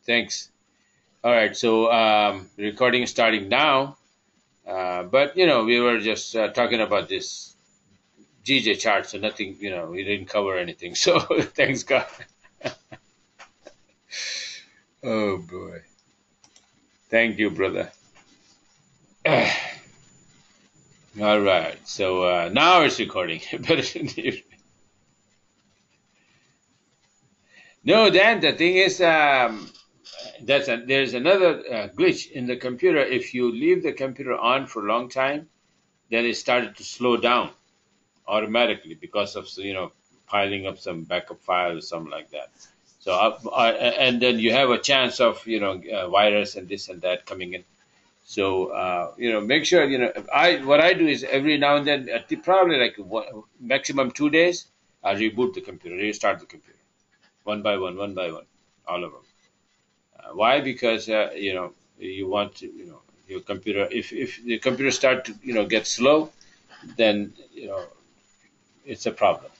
Thanks. All right. So recording is starting now. But we were just talking about this GJ chart, so nothing. We didn't cover anything. So thanks God. Oh boy. Thank you, brother. All right. So now it's recording. No, Dan. The thing is, there's another glitch in the computer. If you leave the computer on for a long time, then it started to slow down automatically because of piling up some backup files or something like that. So and then you have a chance of virus and this and that coming in. So make sure what I do is every now and then, probably like maximum 2 days, I reboot the computer, restart the computer, one by one, all of them. Why? Because you want to, your computer. If the computer start to get slow, then it's a problem.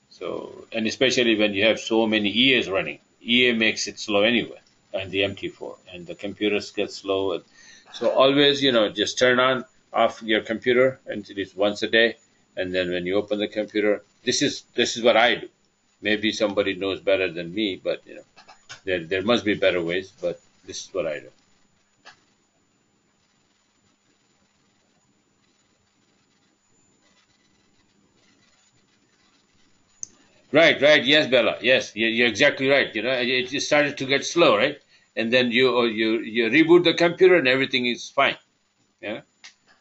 So, and especially when you have so many EAs running, EA makes it slow anyway, and the MT4, and the computers get slow. So always, just turn on, off your computer until it's once a day, and then when you open the computer, this is what I do. Maybe somebody knows better than me, but there must be better ways. But this is what I do. Right, right. Yes, Bella. Yes, you're exactly right. It just started to get slow, right? And then you reboot the computer and everything is fine. Yeah.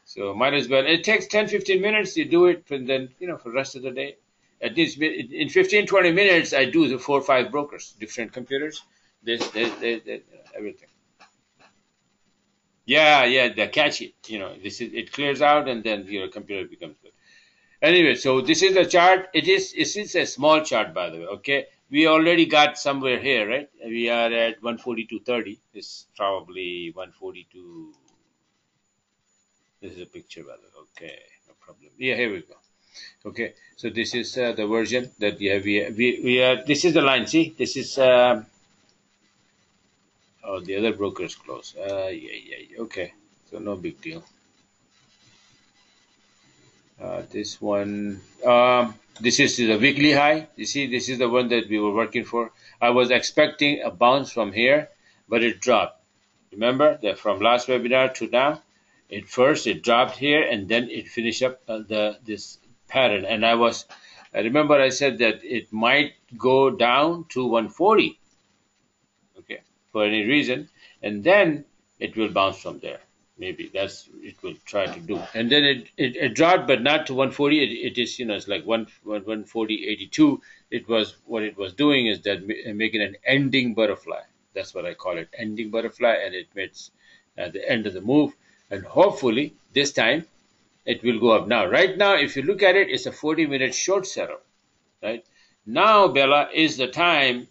So might as well. It takes 10, 15 minutes. You do it, and then for the rest of the day. At least in 15, 20 minutes, I do the 4 or 5 brokers, different computers. This, everything. Yeah, yeah. They catch it. It clears out, and then your computer becomes good. Anyway, so this is a chart. It is a small chart, by the way. Okay, we already got somewhere here, right? We are at 142.30. It's probably 142. This is a picture, by the way. Okay, no problem. Yeah, here we go. Okay, so this is the version that we are. This is the line. See, this is. Oh, the other broker is closed. Yeah. Okay, so no big deal. This one, this is the weekly high. You see, this is the one that we were working for. I was expecting a bounce from here, but it dropped. Remember that from last webinar to now, it dropped here and then it finished up this pattern. And I remember I said that it might go down to 140, okay, for any reason, and then it will bounce from there. Maybe that's it will try to do, and then it dropped, but not to 140. It is it's like 140.82. It was what it was doing is that making an ending butterfly. That's what I call it, ending butterfly, and it makes the end of the move. And hopefully this time it will go up. Now, right now, if you look at it, it's a 40-minute short setup. Right now, Bella, is the time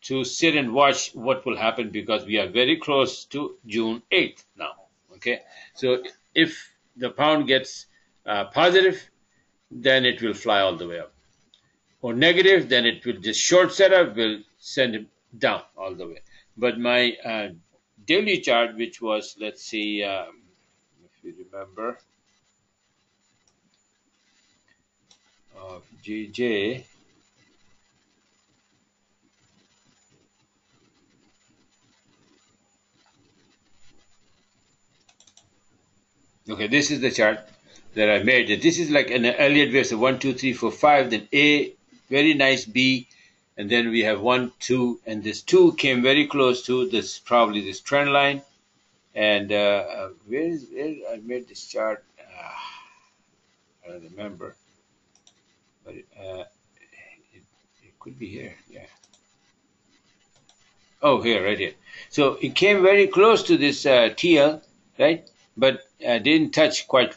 to sit and watch what will happen because we are very close to June 8th now. Okay, so if the pound gets positive, then it will fly all the way up. Or negative, then it will just short setup will send it down all the way. But my daily chart, which was, let's see, if you remember, of GJ. Okay, this is the chart that I made. This is like an Elliott wave, so 1, 2, 3, 4, 5, then A, very nice B, and then we have 1, 2, and this 2 came very close to this, probably this trend line. And where I made this chart? I don't remember, but it could be here. Yeah. Oh, here, right here. So it came very close to this TL, right? But didn't touch quite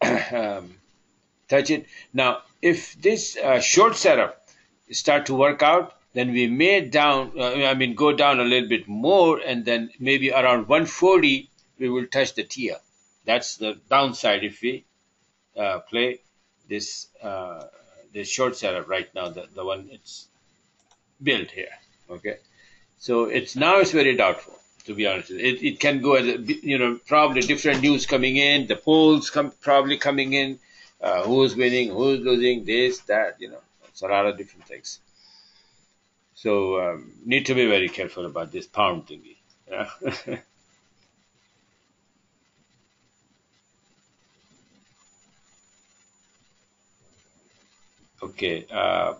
touch it. Now, if this short setup start to work out, then we may go down a little bit more, and then maybe around 140 we will touch the TL. That's the downside if we play this this short setup right now, the one it's built here. Okay, So it's very doubtful, to be honest. It can go as probably different news coming in, the polls probably coming in, who's winning, who's losing, this, that, it's a lot of different things. So need to be very careful about this pound thingy. Yeah. Okay,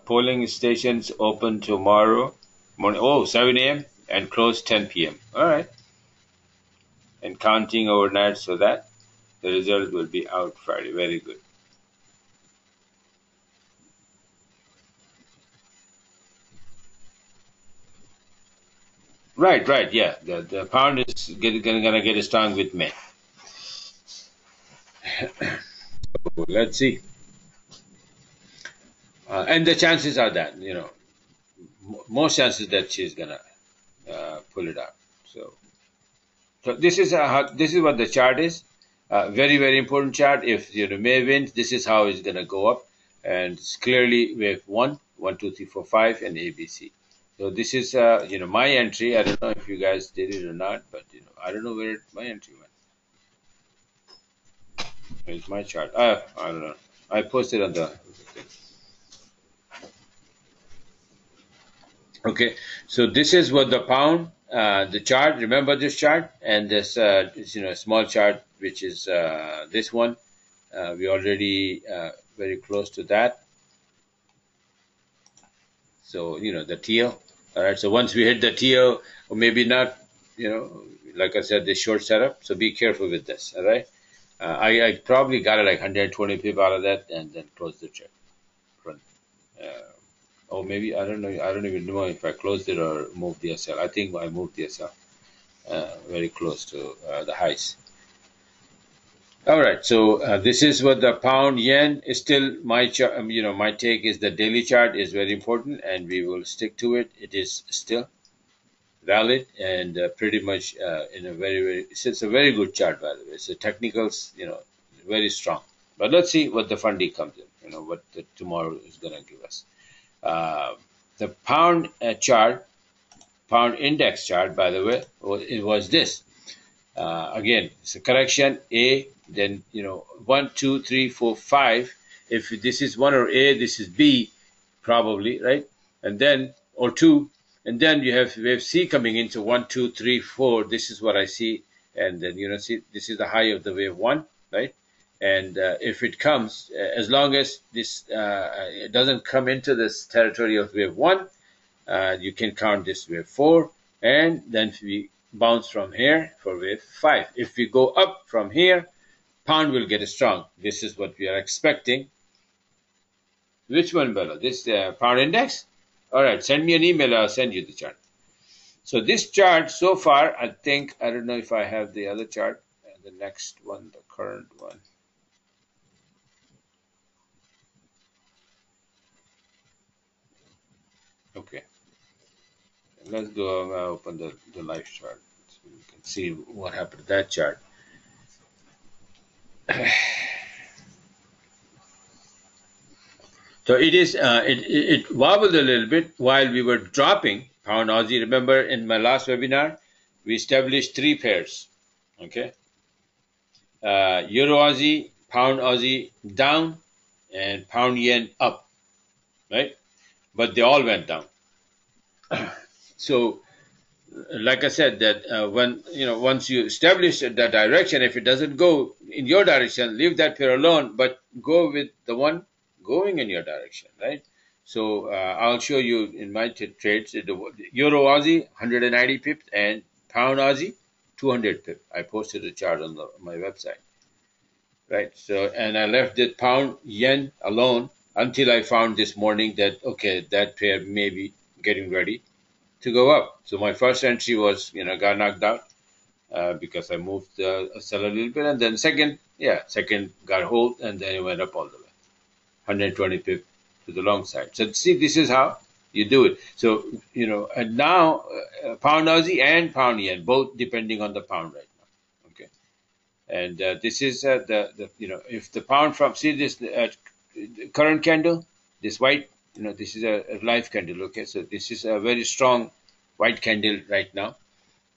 polling stations open tomorrow morning. Oh, 7 a.m. and close 10 p.m. All right. And counting overnight so that the result will be out Friday. Very good. Right, right, yeah. The pound is gonna get strong with May. So let's see. And the chances are that most chances that she's gonna pull it out. So this is what the chart is. Very very important chart. If May wins, this is how it's gonna go up, and it's clearly wave 1, 1, 2, 3, 4, 5, and ABC. So this is my entry. I don't know if you guys did it or not, but I don't know where my entry went. It's my chart. I don't know. I posted on the thing. Okay, so this is what the pound, the chart. Remember this chart, and this small chart, which is this one. We already very close to that. So the teal. All right. So once we hit the teal, or maybe not, like I said, the short setup. So be careful with this. All right. I probably got like 120 pip out of that, and then closed the check. Run. Or maybe I don't know. I don't even know if I closed it or moved the SL. I think I moved the SL very close to the highs. All right. So this is what the pound yen is still my chart. My take is the daily chart is very important, and we will stick to it. It is still valid and pretty much in a very it's a very good chart, by the way. So technicals very strong, but let's see what the fundy comes in, what the tomorrow is going to give us. The pound chart, pound index chart, by the way, it was this. Again, it's a correction A, then 1, 2, 3, 4, 5. If this is 1 or A, this is B, probably, right? And then or 2, and then you have wave C coming into 1, 2, 3, 4. This is what I see, and then see this is the high of the wave 1, right? And if it comes, as long as this it doesn't come into this territory of wave 1, you can count this wave 4, and then we bounce from here for wave 5. If we go up from here, pound will get strong. This is what we are expecting. Which one, Bella? This pound index? All right, send me an email. I'll send you the chart. So this chart so far, I don't know if I have the other chart, the next one, the current one. Okay. Let's go open the live chart so you can see what happened to that chart. So it is it wobbled a little bit while we were dropping pound Aussie. Remember in my last webinar, we established 3 pairs. Okay. Euro Aussie, pound Aussie down, and pound yen up, right? But they all went down. So, like I said, that when once you establish the direction, if it doesn't go in your direction, leave that pair alone, but go with the one going in your direction, right? So I'll show you in my trades the Euro Aussie 190 pips and pound Aussie 200 pips. I posted a chart on my website, right? So and I left the pound yen alone until I found this morning that that pair may be getting ready to go up. So my first entry was got knocked out because I moved the sell a little bit, and then second got hold, and then it went up all the way, 120 pip to the long side. So see, this is how you do it. So and now pound Aussie and pound yen, both depending on the pound right now. Okay, and this is the if the pound from this current candle, this white, this is a live candle. Okay, so this is a very strong white candle right now,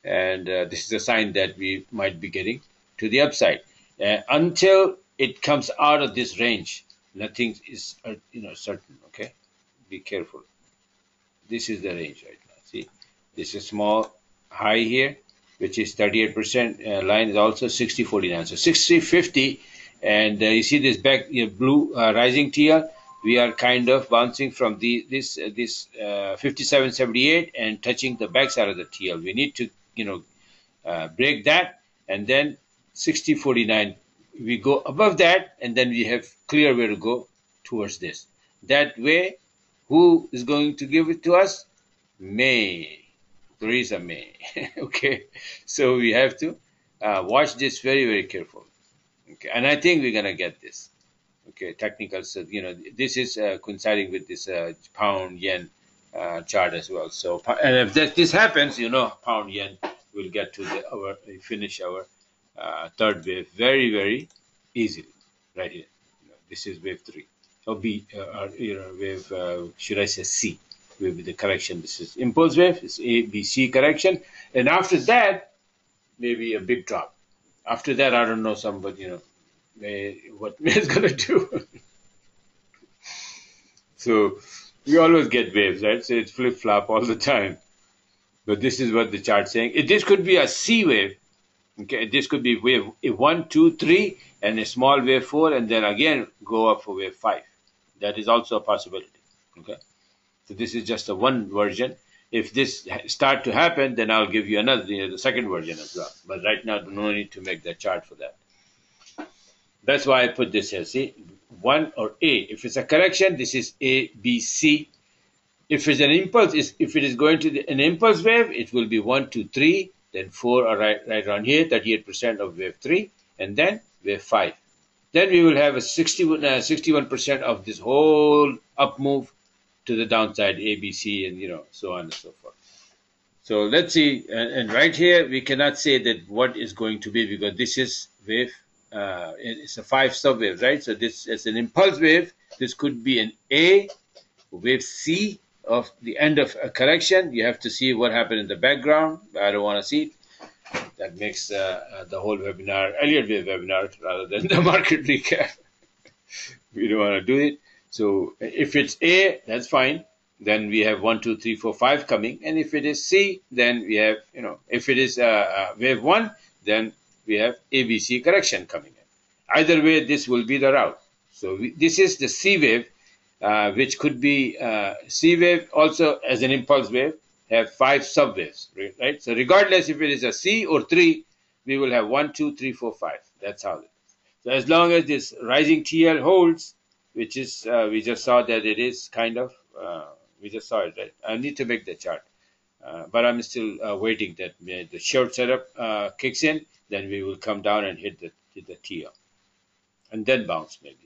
and this is a sign that we might be getting to the upside. Until it comes out of this range, nothing is certain. Okay, be careful. This is the range right now. See, this is small high here, which is 38%. Line is also 60.49. So 60.50, and you see this back blue rising TL. We are kind of bouncing from this 57.78 and touching the backside of the TL. We need to break that, and then 60.49. We go above that, and then we have clear way to go towards this. That way, who is going to give it to us? May. Theresa May. Okay, so we have to watch this very, very carefully. Okay, and I think we're gonna get this. Okay, technical. So this is coinciding with this pound yen chart as well. So, and if this happens, pound yen will get to finish our third wave very, very easily right here. This is wave 3. Or B, wave, should I say C, with the correction. This is impulse wave, it's A, B, C correction. And after that, maybe a big drop. After that, I don't know, somebody, what May is going to do. So we always get waves, right? So it's flip-flop all the time. But this is what the chart's saying. This could be a C wave. Okay, this could be wave 1, 2, 3, and a small wave 4, and then again go up for wave 5. That is also a possibility. Okay, so this is just a one version. If this start to happen, then I'll give you another, the second version as well. But right now, no need to make that chart for that. That's why I put this here. See, 1 or A. If it's a correction, this is A, B, C. If it's an impulse, if it is going to an impulse wave, it will be 1, 2, 3. Then 4 are right around here, 38% of wave 3, and then wave 5. Then we will have a 61% of this whole up move to the downside, A, B, C, and so on and so forth. So let's see, and right here we cannot say that what is going to be, because this is wave, it's a 5 sub waves, right? So this is an impulse wave. This could be an A, wave C, of the end of a correction. You have to see what happened in the background. I don't want to see it. That makes the whole webinar, Elliott wave webinar, rather than the market recap. We don't want to do it. So if it's A, that's fine. Then we have 1, 2, 3, 4, 5 coming. And if it is C, then we have, if it is wave 1, then we have ABC correction coming in. Either way, this will be the route. So this is the C wave. Which could be C wave also as an impulse wave, have 5 subwaves, right? So regardless if it is a C or 3, we will have 1, 2, 3, 4, 5. That's how it is. So as long as this rising TL holds, which is, we just saw that it is kind of, we just saw it, right? I need to make the chart. But I'm still waiting that the short setup kicks in, then we will come down and hit the TL. And then bounce maybe.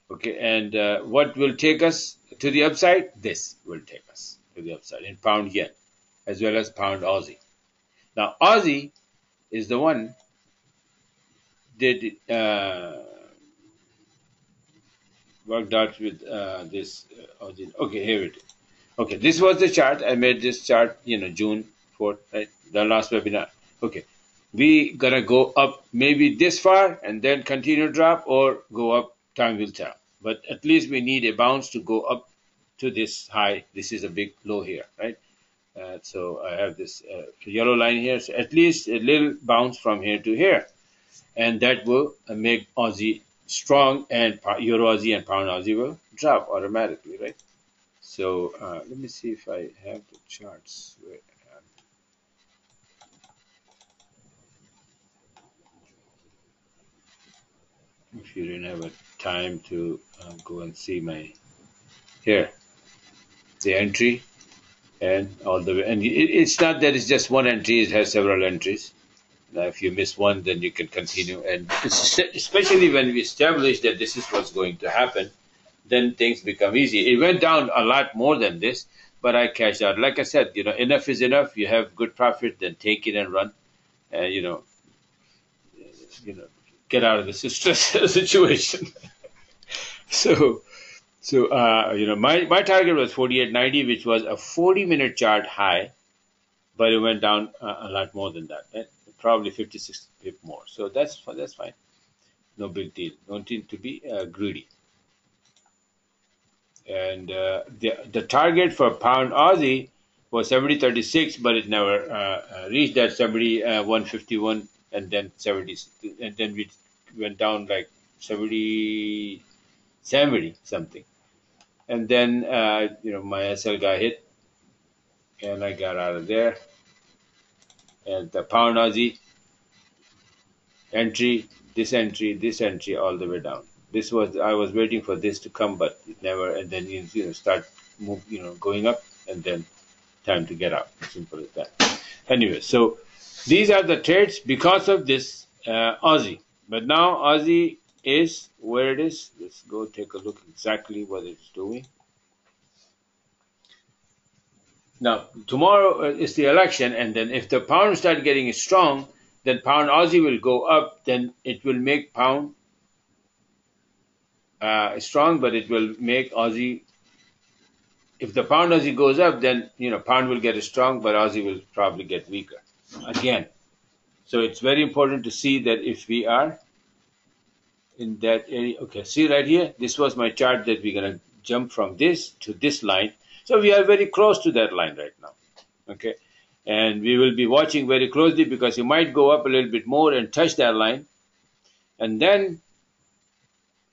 Okay, and what will take us to the upside? This will take us to the upside in pound yen, as well as pound Aussie. Now, Aussie is the one that worked out with this Aussie. Okay, here it is. Okay, this was the chart. I made this chart, June 4th, right? The last webinar. Okay, we gonna go up maybe this far and then continue to drop, or go up. Time will tell. But at least we need a bounce to go up to this high. This is a big low here, right? So I have this yellow line here. So at least a little bounce from here to here. And that will make Aussie strong, and Euro Aussie and Pound Aussie will drop automatically, right? So let me see if I have the charts. If you didn't have a time to go and see my here, the entry and all the way, and it's not that it's just one entry; it has several entries. Now, if you miss one, then you can continue, and especially when we establish that this is what's going to happen, then things become easy. It went down a lot more than this, but I cashed out. Like I said, enough is enough. You have good profit, then take it and run. Get out of the stress situation. So my target was 48.90, which was a 40-minute chart high, but it went down a lot more than that, right? Probably 56 pip more. So that's fine. No big deal. Don't need to be greedy. And the target for pound Aussie was 70.36, but it never reached that 71.51, and then 70, and then we went down like 70 something, and then my SL got hit, and I got out of there, and the pound Aussie entry, this entry, all the way down. I was waiting for this to come, but it never. And then start going up, and then time to get out. Simple as that. Anyway, so these are the trades because of this Aussie. But now Aussie is where it is. Let's go take a look exactly what it's doing. Now tomorrow is the election, and then if the pound starts getting strong, then pound Aussie will go up. Then it will make pound strong, but it will make Aussie. If the pound Aussie goes up, then pound will get strong, but Aussie will probably get weaker again. So it's very important to see that if we are in that area. Okay, see right here, this was my chart that we're gonna jump from this to this line. So we are very close to that line right now. Okay, and we will be watching very closely because it might go up a little bit more and touch that line, and then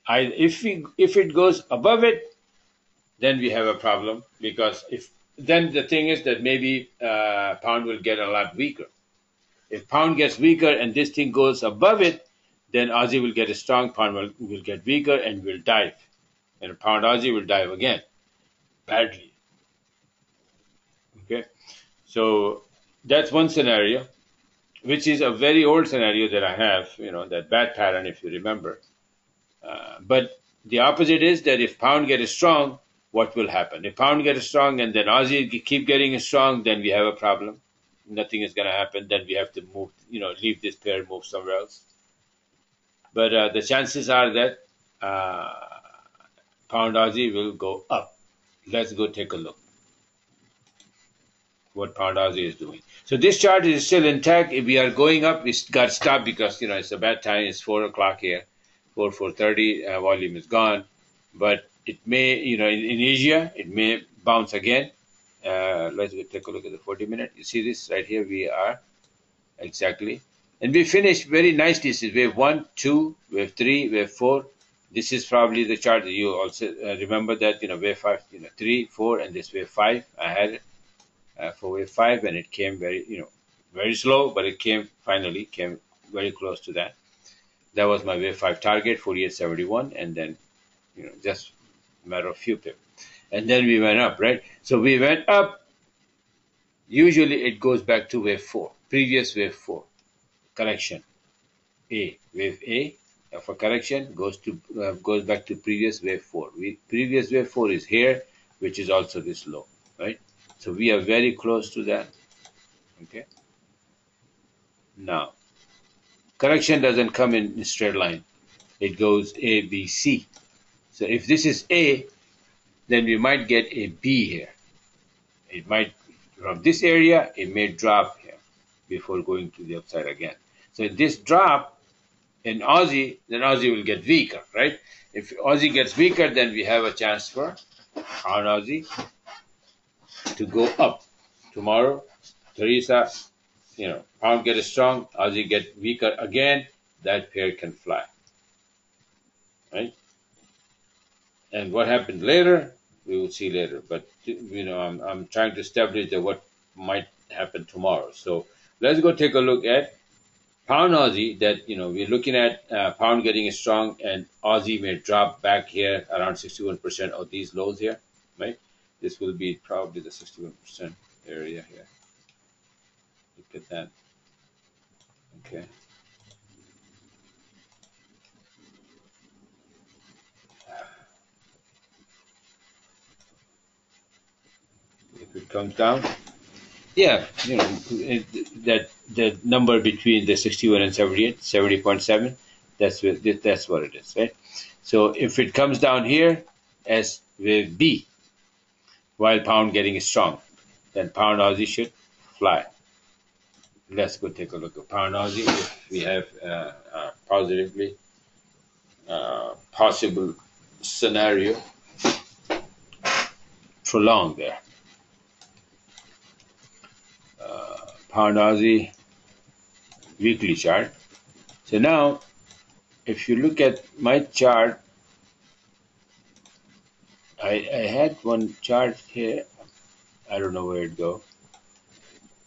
if it goes above it, then we have a problem, because then the thing is that maybe pound will get a lot weaker. If pound gets weaker and this thing goes above it, then Aussie will get strong, pound will get weaker and will dive, and pound Aussie will dive again badly. Okay, so that's one scenario, which is a very old scenario that I have, that bad pattern, if you remember. But the opposite is that if pound gets strong, what will happen? If pound gets strong and then Aussie keep getting strong, then we have a problem. Nothing is going to happen. Then we have to move, leave this pair, move somewhere else. But the chances are that pound Aussie will go up. Let's go take a look what pound Aussie is doing. So this chart is still intact. If we are going up, we got stopped because it's a bad time. It's 4 o'clock here. 4:30, volume is gone, but it may, in Asia, it may bounce again. Let's go take a look at the 40-minute. You see this right here? We are exactly, and we finished very nicely. This is wave 1, 2, wave 3, wave 4. This is probably the chart that you also remember that wave 5, 3, 4, and this wave 5. I had it for wave 5, and it came very slow, but it finally came very close to that. That was my wave 5 target, 48.71, and then, just a matter of few pips. And then we went up, right? So we went up. Usually it goes back to wave 4, previous wave 4, correction. Wave A for correction goes back to previous wave 4. Previous wave 4 is here, which is also this low, right? So we are very close to that, okay? Now, correction doesn't come in a straight line. It goes A, B, C. So if this is A, then we might get a B here. It might, from this area, it may drop here before going to the upside again. So if this drop in Aussie, then Aussie will get weaker, right? If Aussie gets weaker, then we have a chance for pound Aussie to go up. Tomorrow, Teresa, pound get strong, Aussie get weaker again, that pair can fly, right? And what happened later, we will see later. But I'm trying to establish that what might happen tomorrow. So let's go take a look at pound Aussie. That we're looking at pound getting strong, and Aussie may drop back here around 61% of these lows here, right? This will be probably the 61% area here. Look at that. Okay. If it comes down, yeah, that the number between the 61 and 78, 70.7, that's what it is, right? So if it comes down here as wave B, while pound getting strong, then pound Aussie should fly. Let's go take a look at pound Aussie. If we have positively possible scenario prolonged there. Pound Aussie weekly chart. So now, if you look at my chart, I had one chart here. I don't know where it go.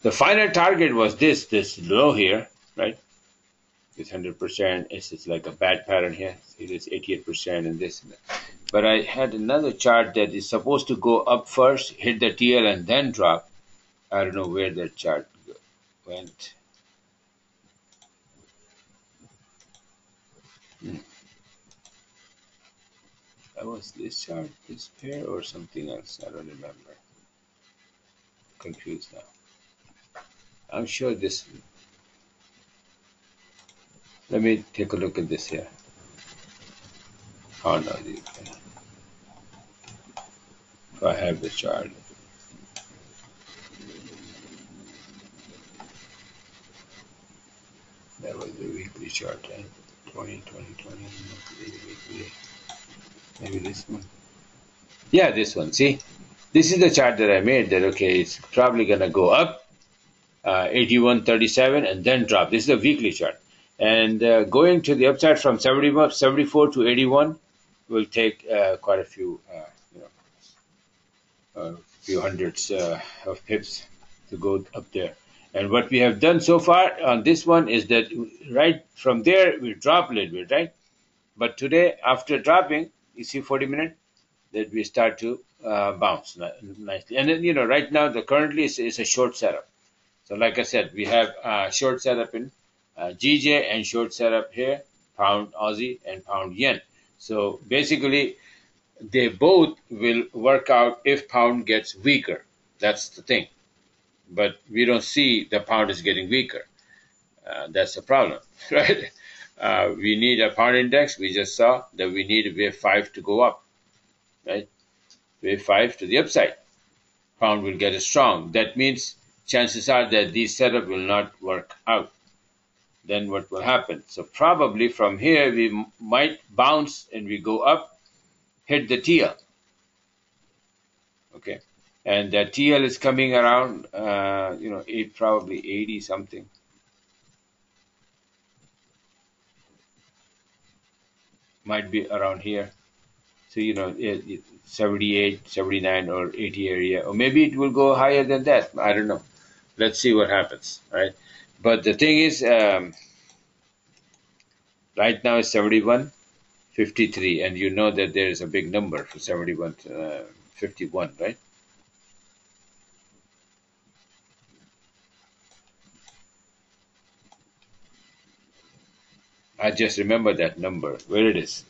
The final target was this low here, right? This 100%. It's like a bad pattern here. See this 88% and this and that. But I had another chart that is supposed to go up first, hit the TL, and then drop. I don't know where that chart went. That was this chart, this pair, or something else. I don't remember. Confused now. I'm sure this. Let me take a look at this here. Oh no, if I have the chart. That was the weekly chart, right? 20, weekly. Maybe this one. Yeah, this one. See, this is the chart that I made. That okay, it's probably gonna go up, 81.37, and then drop. This is a weekly chart, and going to the upside from 74 to 81 will take quite a few, few hundreds of pips to go up there. And what we have done so far on this one is that right from there we drop a little bit, right? But today, after dropping, you see 40-minute, that we start to bounce nicely. And then, right now, currently is a short setup. So like I said, we have short setup in GJ and short setup here, pound Aussie and pound yen. So basically, they both will work out if pound gets weaker. That's the thing. But we don't see the pound is getting weaker. That's the problem, right? We need a pound index. We just saw that we need wave 5 to go up, right? Wave 5 to the upside. Pound will get strong. That means chances are that these setup will not work out. Then what will happen? So probably from here we might bounce and we go up, hit the TL. Okay. And that TL is coming around, probably 80 something. Might be around here. So, 78, 79 or 80 area. Or maybe it will go higher than that. I don't know. Let's see what happens, right? But the thing is, right now it's 71.53. And you know that there is a big number for 71.51, right? I just remember that number, where it is.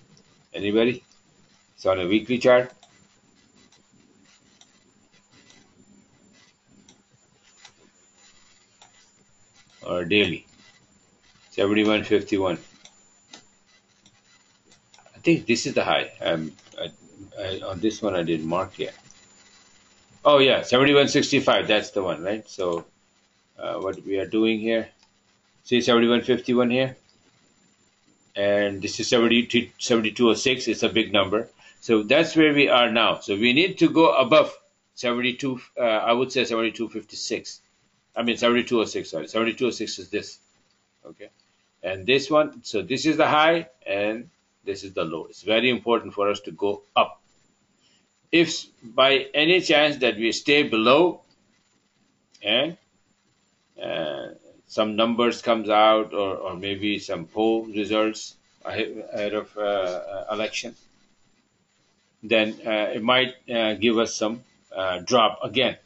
Anybody? It's on a weekly chart. Or daily. 71.51. I think this is the high. On this one I didn't mark yet. Oh yeah, 71.65. That's the one, right? So what we are doing here. See 71.51 here. And this is 72.06. It's a big number. So that's where we are now. So we need to go above 72. I would say 72.56. I mean 72.06. Sorry, 72.06 is this. Okay, and this one. So this is the high, and this is the low. It's very important for us to go up. If by any chance that we stay below, and some numbers comes out, or maybe some poll results ahead of election, then it might give us some drop again.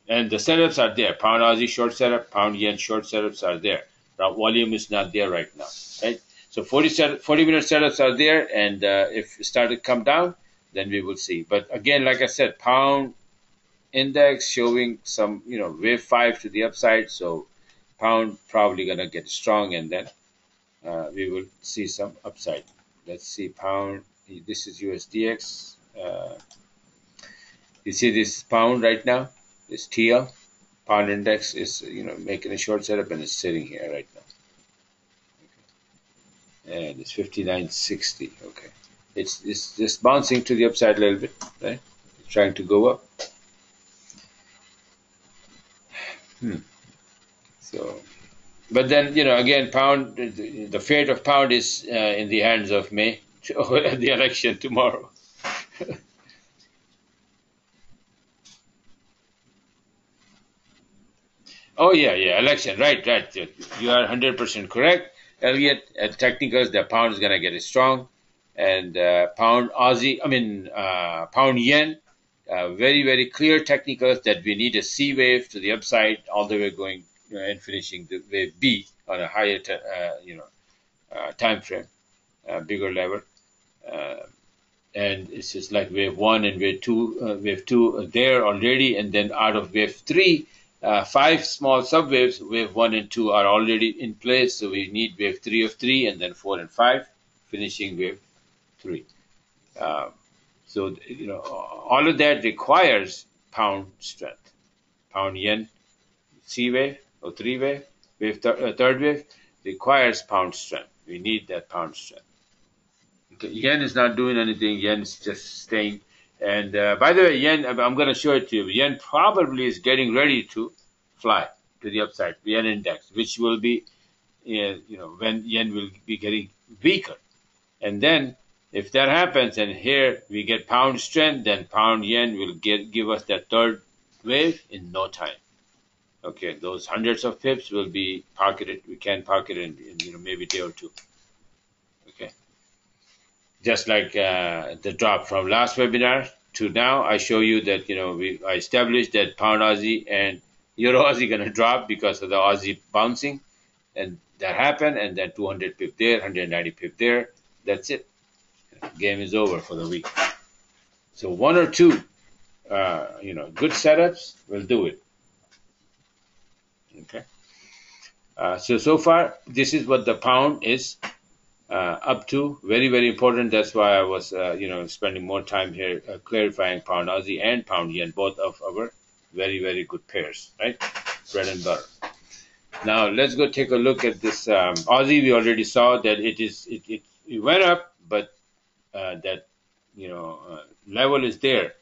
And the setups are there. Pound Aussie short setup, pound yen short setups are there. Now, volume is not there right now, right? So 40-minute setups are there, and if it start to come down, then we will see. But again, like I said, pound index showing some, wave 5 to the upside. So pound probably gonna get strong, and then we will see some upside. Let's see pound. This is USDX. You see this pound right now, this TL, Pound index is making a short setup and it's sitting here right now. And it's 59.60. Okay, it's just bouncing to the upside a little bit, right? It's trying to go up. So, but then again, pound. The fate of pound is in the hands of May, the election tomorrow. Oh yeah, election, right. You are 100% correct, Elliot. At technicals, the pound is gonna get it strong, and pound Aussie, pound yen. Very very clear technicals that we need a C wave to the upside, all the way going and finishing the wave B on a higher time frame, bigger level. Uh, and it's just like wave one and wave two are there already, and then out of wave three, five small subwaves, wave one and two are already in place. So we need wave three of three, and then four and five, finishing wave three. Uh, so all of that requires pound strength, pound yen, C wave or three wave, third wave requires pound strength. We need that pound strength. Okay, yen is not doing anything. Yen is just staying. And by the way, yen, I'm going to show it to you. Yen probably is getting ready to fly to the upside, the yen index, which will be, when yen will be getting weaker. And then if that happens, and here we get pound strength, then pound yen will give us that third wave in no time. Okay, those hundreds of pips will be pocketed. We can pocket in maybe a day or two. Okay. Just like the drop from last webinar to now, I show you that I established that pound Aussie and Euro Aussie going to drop because of the Aussie bouncing, and that happened, and then 200 pip there, 190 pip there. That's it. Game is over for the week. So one or two, good setups will do it. Okay. So far, this is what the pound is up to. Very, very important. That's why I was, spending more time here clarifying pound Aussie and pound yen, both of our very, very good pairs, right? Bread and butter. Now let's go take a look at this Aussie. We already saw that it went up, but that level is there.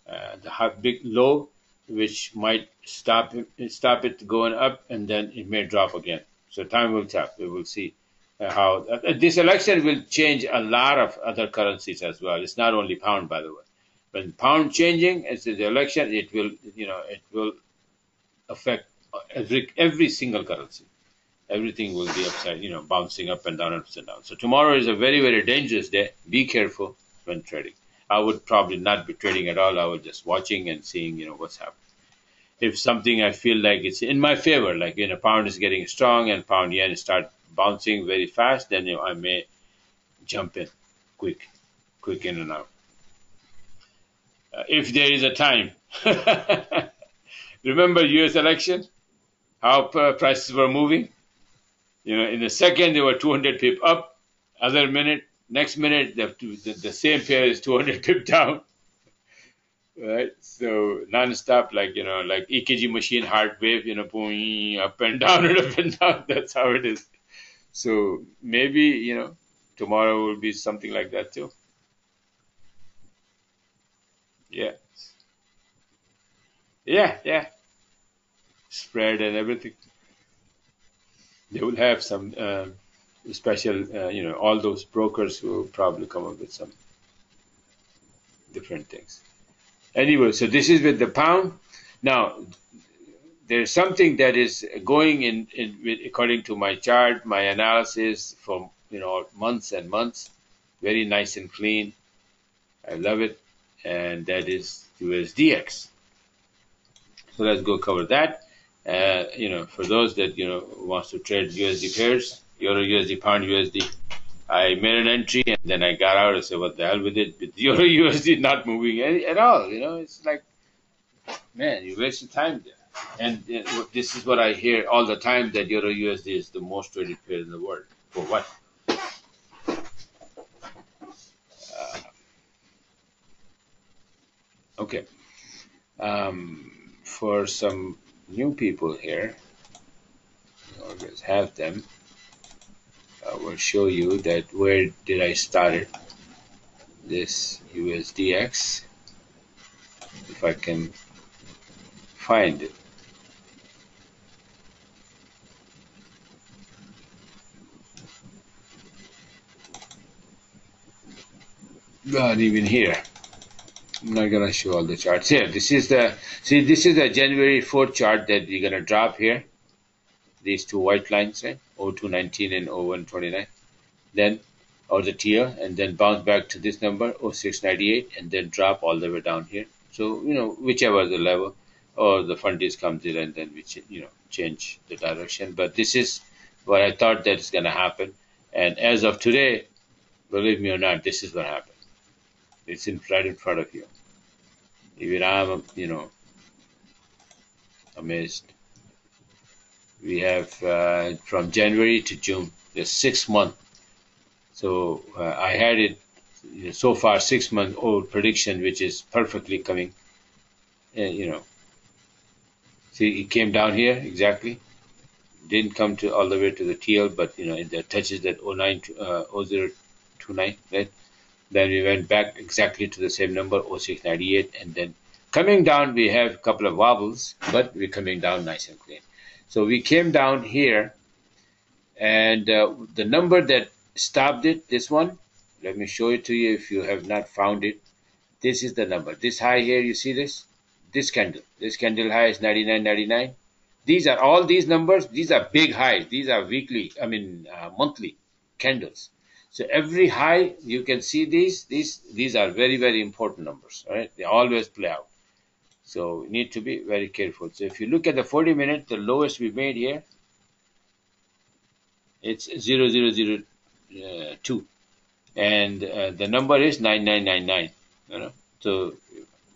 The big low, which might stop it going up, and then it may drop again. So time will tell. We will see how this election will change a lot of other currencies as well. It's not only pound, by the way. When pound changing, as the election, it will affect every single currency. Everything will be upside, bouncing up and down, ups and down. So tomorrow is a very, very dangerous day. Be careful when trading. I would probably not be trading at all. I would just watching and seeing, what's happening. If something I feel like it's in my favor, like pound is getting strong and pound yen start bouncing very fast, then I may jump in, quick in and out. If there is a time. Remember U.S. election? How prices were moving? In a second they were 200 pip up. Next minute the same pair is 200 pip down. Right, so non-stop, like EKG machine, heart wave, going up and down and up and down. That's how it is. So maybe tomorrow will be something like that too. Yeah. Spread and everything. They will have some special, all those brokers will probably come up with some different things. Anyway, so this is with the pound. Now, there's something that is going in according to my chart, my analysis from months and months. Very nice and clean. I love it, and that is USDX. So let's go cover that. For those that wants to trade USD pairs, Euro USD, Pound USD. I made an entry and then I got out and said, what the hell with it? With Euro USD not moving at all. It's like, man, you wasted time there. And this is what I hear all the time, that Euro USD is the most traded pair in the world. For what? Okay. For some new people here. I always have them. I will show you that where did I start it. This USDX, if I can find it. Not even here. I'm not gonna show all the charts here. This is the January 4th chart that we're gonna drop here. These two white lines, right? 0219 and 0129. Then or the tier, and then bounce back to this number 0698, and then drop all the way down here. So whichever the level or the fund is comes in, and then we change the direction. But this is what I thought that is gonna happen, and as of today, believe me or not, this is what happened. It's right in front of you. Even I'm, amazed. We have from January to June, the 6 month. So I had it so far 6 month old prediction, which is perfectly coming. See, it came down here exactly. Didn't come to all the way to the TL, but it touches that 029, right? Then we went back exactly to the same number, 0698, and then coming down, we have a couple of wobbles, but we're coming down nice and clean. So we came down here, and the number that stopped it, this one, let me show it to you if you have not found it. This is the number. This high here, you see this? This candle high is 99.99. These are all these numbers. These are big highs. These are monthly candles. So every high, you can see these are very, very important numbers, right? They always play out. So we need to be very careful. So if you look at the 40-minute, the lowest we made here, it's 0002. And the number is 9999, So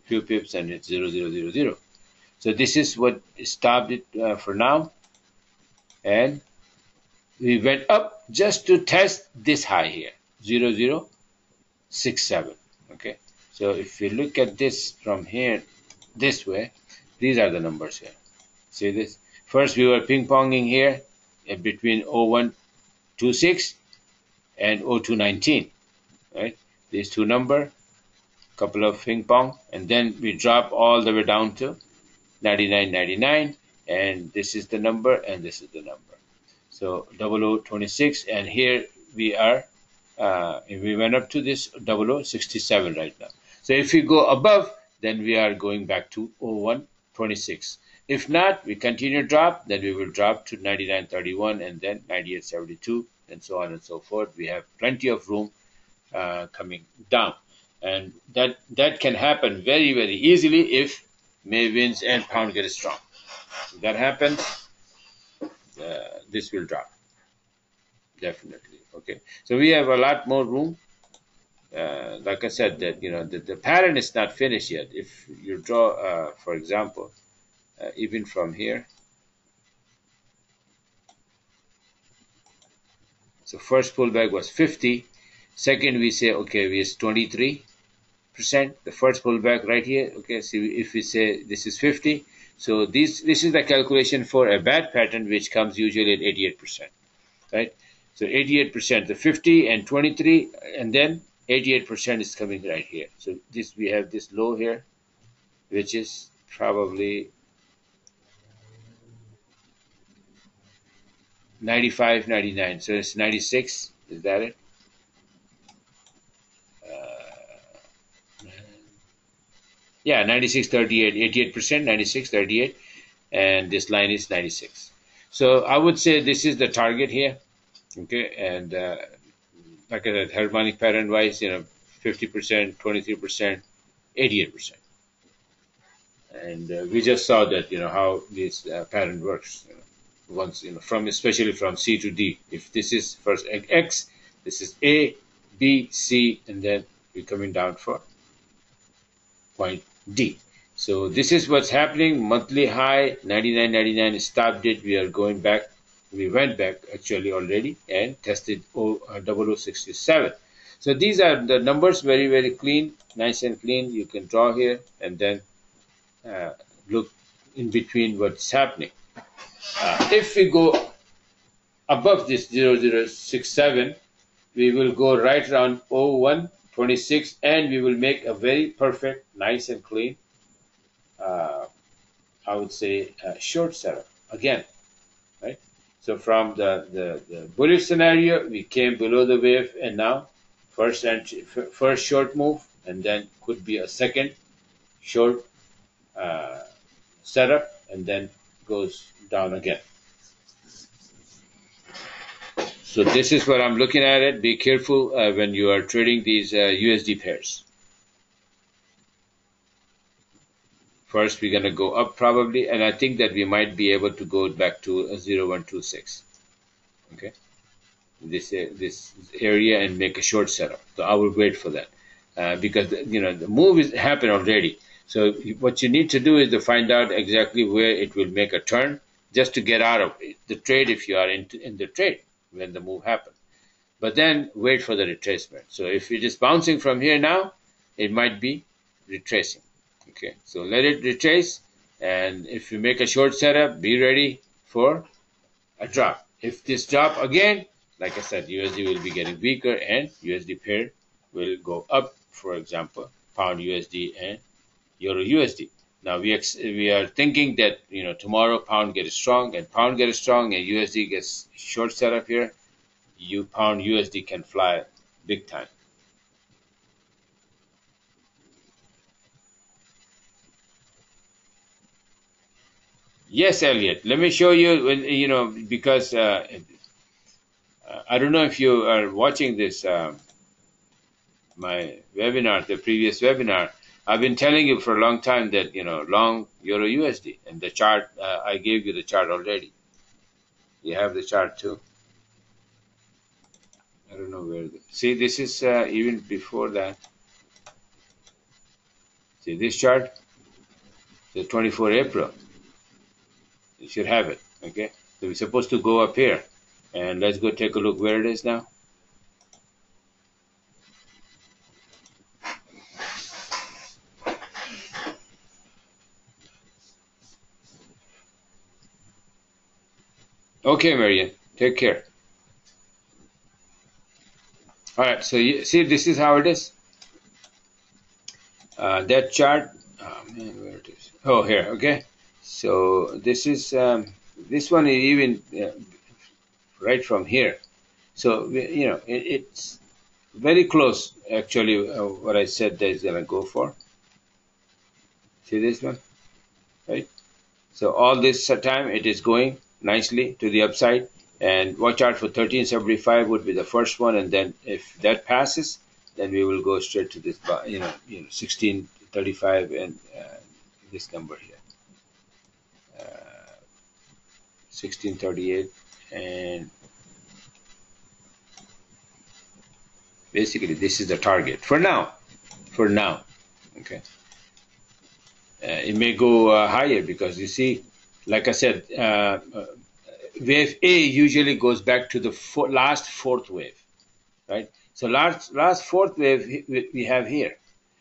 few pips and it's 0000. So this is what stopped it for now. And we went up just to test this high here, 0067. Okay, so if you look at this from here, this way, these are the numbers here. See this? First, we were ping-ponging here between 0126 and 0219, right? These two numbers, couple of ping-pong, and then we drop all the way down to 99.99, and this is the number, and this is the number. So 0026, and here we are. We went up to this 0067 right now. So if we go above, then we are going back to 0126. If not, we continue to drop, then we will drop to 99.31 and then 98.72 and so on and so forth. We have plenty of room coming down. And that can happen very, very easily if May wins and pound gets strong. If that happens, this will drop. Definitely. Okay. So we have a lot more room. Like I said, that the pattern is not finished yet. If you draw, for example, even from here, so first pullback was 50. Second, we say okay, it's 23%. The first pullback right here. Okay, so if we say this is 50, so this is the calculation for a bad pattern, which comes usually at 88%, right? So 88%, the 50 and 23, and then 88% is coming right here. So this, we have this low here, which is probably 95, 99. So it's 96. Is that it? Yeah, 96.38, 88%, 96.38, and this line is 96. So I would say this is the target here. Okay, and like I said, harmonic pattern wise, 50%, 23%, 88%. And we just saw that, how this pattern works. Once, especially from C to D. If this is first X, this is A, B, C, and then we're coming down for point D. So this is what's happening. Monthly high, 99.99 stopped it. We are going back. We went back actually already and tested 0067. So these are the numbers, very, very clean, nice and clean. You can draw here and then look in between what's happening. If we go above this 0067, we will go right around 0126, and we will make a very perfect, nice and clean, I would say, short setup again, right? So from the bullish scenario, we came below the wave, and now first short move, and then could be a second short setup, and then goes down again. So this is what I'm looking at it. Be careful when you are trading these USD pairs. First, we're going to go up probably, and I think that we might be able to go back to a 0126. Okay, this area, and make a short setup. So I will wait for that because the move is happened already. So what you need to do is to find out exactly where it will make a turn, just to get out of the trade if you are in the trade when the move happens. But then wait for the retracement. So if it is bouncing from here now, it might be retracing. Okay, so let it retrace, and if you make a short setup, be ready for a drop. If this drop again, like I said, USD will be getting weaker, and USD pair will go up. For example, pound USD and euro USD. Now we are thinking that tomorrow pound gets strong, and USD gets short setup here. Pound USD can fly big time. Yes, Elliot. Let me show you when because I don't know if you are watching this my webinar, the previous webinar. I've been telling you for a long time that long euro USD, and the chart I gave you the chart already. You have the chart too. I don't know where. See, this is even before that. See this chart, the 24 April. You should have it. Okay, so we're supposed to go up here, and let's go take a look where it is now. Okay, Marian, take care. All right, so you see, this is how it is. That chart, oh man, where it is? Oh, here, okay. So this is this one is even right from here. So it's very close actually. What I said that is gonna go for. See this one, right? So all this time it is going nicely to the upside, and watch out for 1375 would be the first one, and then if that passes, then we will go straight to this 1635 and this number here, 1638, and basically this is the target for now. Okay, it may go higher because you see, like I said, wave A usually goes back to the last fourth wave, right? So last fourth wave we have here.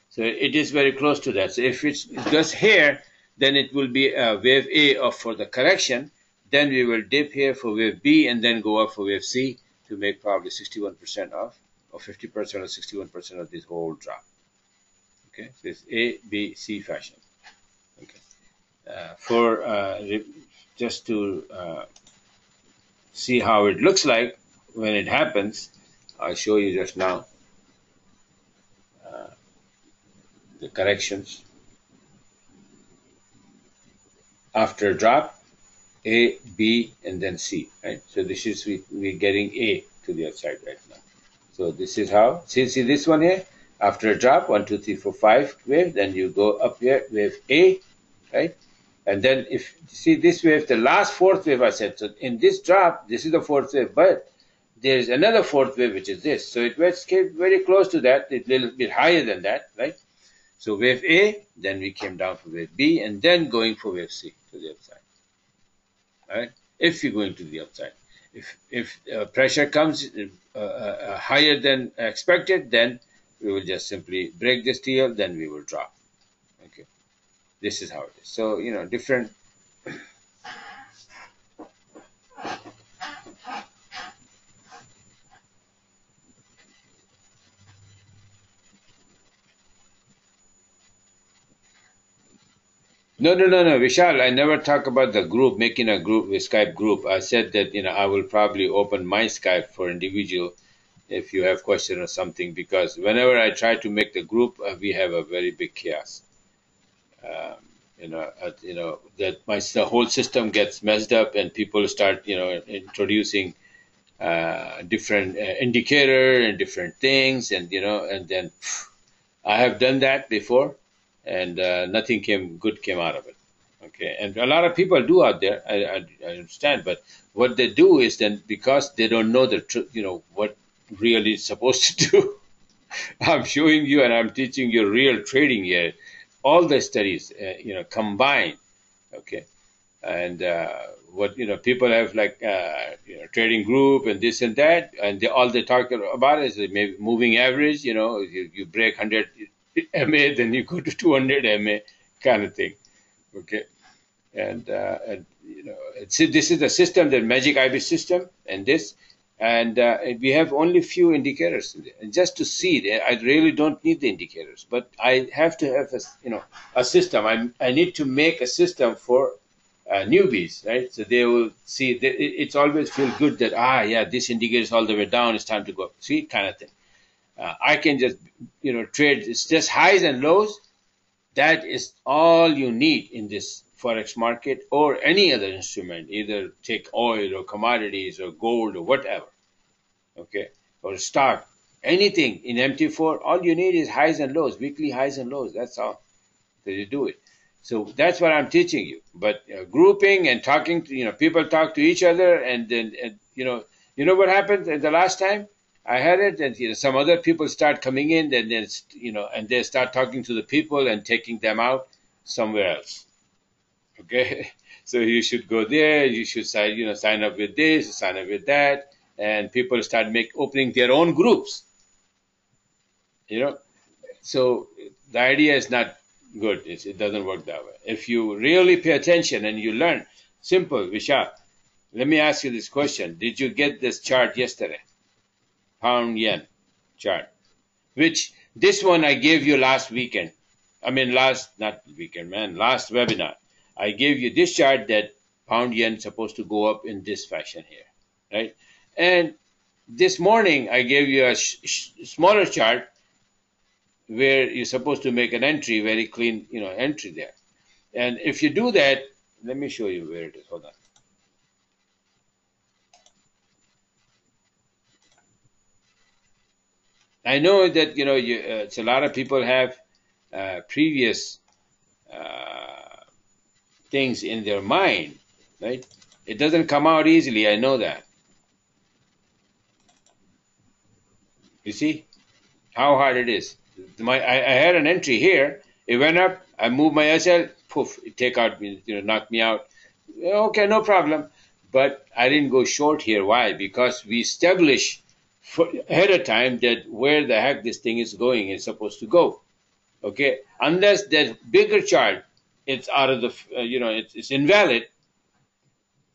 So it is very close to that. So if it goes here, then it will be wave A for the correction. Then we will dip here for wave B, and then go up for wave C to make probably 61% off, or 50% or 61% of this whole drop. Okay, so it's A, B, C fashion. Okay, just to see how it looks like when it happens, I'll show you just now the corrections after a drop. A, B, and then C, right? So this is we're getting A to the upside right now. So this is how, see this one here, after a drop, 1, 2, 3, 4, 5 wave, then you go up here, wave A, right? And then if you see this wave, the last fourth wave I said, so in this drop, this is the fourth wave, but there's another fourth wave, which is this. So it was very close to that, a little bit higher than that, right? So wave A, then we came down for wave B, and then going for wave C to the upside. All right? If you're going to the upside. If pressure comes higher than expected, then we will just break this deal, then we will drop. Okay, this is how it is. So different No, Vishal. I never talk about the group, making a group, a Skype group. I said that I will probably open my Skype for individual if you have question or something, because whenever I try to make the group, we have a very big chaos. Um, that the whole system gets messed up, and people start introducing different indicator and different things, and then I have done that before, and nothing good came out of it. Okay, and a lot of people do out there. I understand, but what they do is then, because they don't know the truth, what really is supposed to do. I'm showing you and I'm teaching you real trading here. All the studies, combined. Okay, and what people have, like trading group and this and that, and all they talk about is maybe moving average. You break 100 MA, then you go to 200 MA kind of thing. Okay, and this is the system, the magic IB system, and this. And we have only few indicators in there. And just to see it, I really don't need the indicators, but I have to have a system. I need to make a system for newbies, right? So they will see that it's always feel good that yeah, this indicator is all the way down. It's time to go up. See, kind of thing. I can just trade. It's just highs and lows. That is all you need in this forex market or any other instrument. Either take oil or commodities or gold or whatever. Okay, or stock, anything in MT4. All you need is highs and lows, weekly highs and lows. That's all that you do it. So that's what I'm teaching you. But grouping and talking to people talk to each other, and then what happened the last time I had it, and some other people start coming in, and then and they start talking to the people and taking them out somewhere else. Okay, so you should go there. You should sign up with this, sign up with that, and people start opening their own groups. So the idea is not good. It doesn't work that way. If you really pay attention and you learn, simple, Vishal. Let me ask you this question: did you get this chart yesterday? Pound yen chart, which this one I gave you last weekend. Last webinar. I gave you this chart that pound yen is supposed to go up in this fashion here, right? And this morning I gave you a smaller chart where you're supposed to make an entry, very clean, entry there. And if you do that, let me show you where it is. Hold on. I know that it's a lot of people have previous things in their mind, right? It doesn't come out easily. I know that. You see how hard it is. I had an entry here. It went up. I moved my SL. Poof! It take out me. Knocked me out. Okay, no problem. But I didn't go short here. Why? Because we established ahead of time that where the heck this thing is going is supposed to go. Okay, unless that bigger chart, it's out of the it's invalid.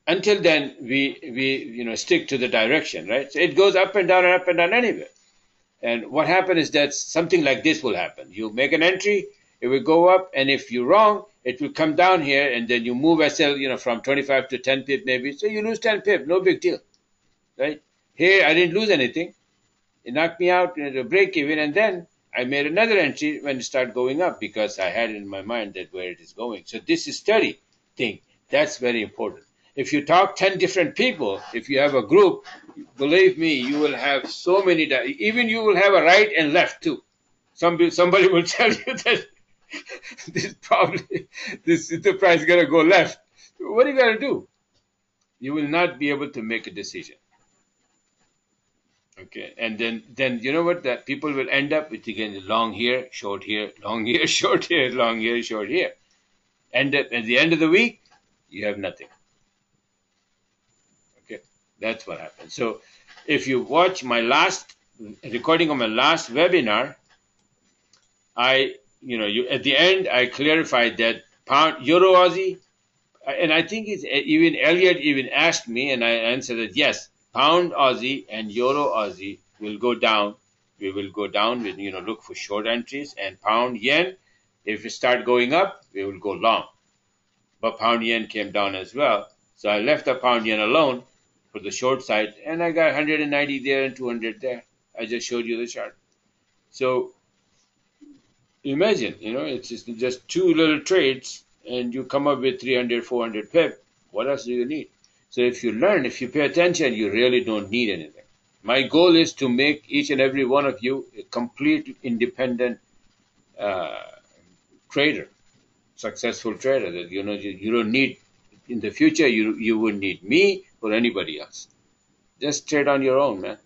Until then, we stick to the direction, right? So it goes up and down and up and down anyway. And what happens is that something like this will happen. You make an entry, it will go up, and if you're wrong, it will come down here, and then you move SL, from 25 to 10 pip maybe. So you lose 10 pip, no big deal, right? Here, I didn't lose anything. It knocked me out at a break even, and then I made another entry when it started going up because I had in my mind that where it is going. So this is study thing. That's very important. If you talk 10 different people, if you have a group, believe me, you will have so many. Even you will have a right and left too. Somebody will tell you that this enterprise is going to go left. What are you going to do? You will not be able to make a decision. Okay, and then you know what? That people will end up with again long here, short here, long here, short here, long here, short here. And at the end of the week, you have nothing. Okay, that's what happens. So, if you watch my last recording of my last webinar, at the end I clarified that pound euro Aussie, and I think it's even Elliot even asked me, and I answered that yes. Pound Aussie and Euro Aussie will go down. We will go down with, look for short entries. And pound yen, if it start going up, we will go long. but pound yen came down as well. So I left the pound yen alone for the short side, and I got 190 there and 200 there. I just showed you the chart. So imagine, it's just two little trades, and you come up with 300, 400 pip. What else do you need? So if you learn, if you pay attention, you really don't need anything. My goal is to make each and every one of you a complete independent uh, trader, successful trader. That you don't need in the future. You wouldn't need me or anybody else. Just trade on your own, man.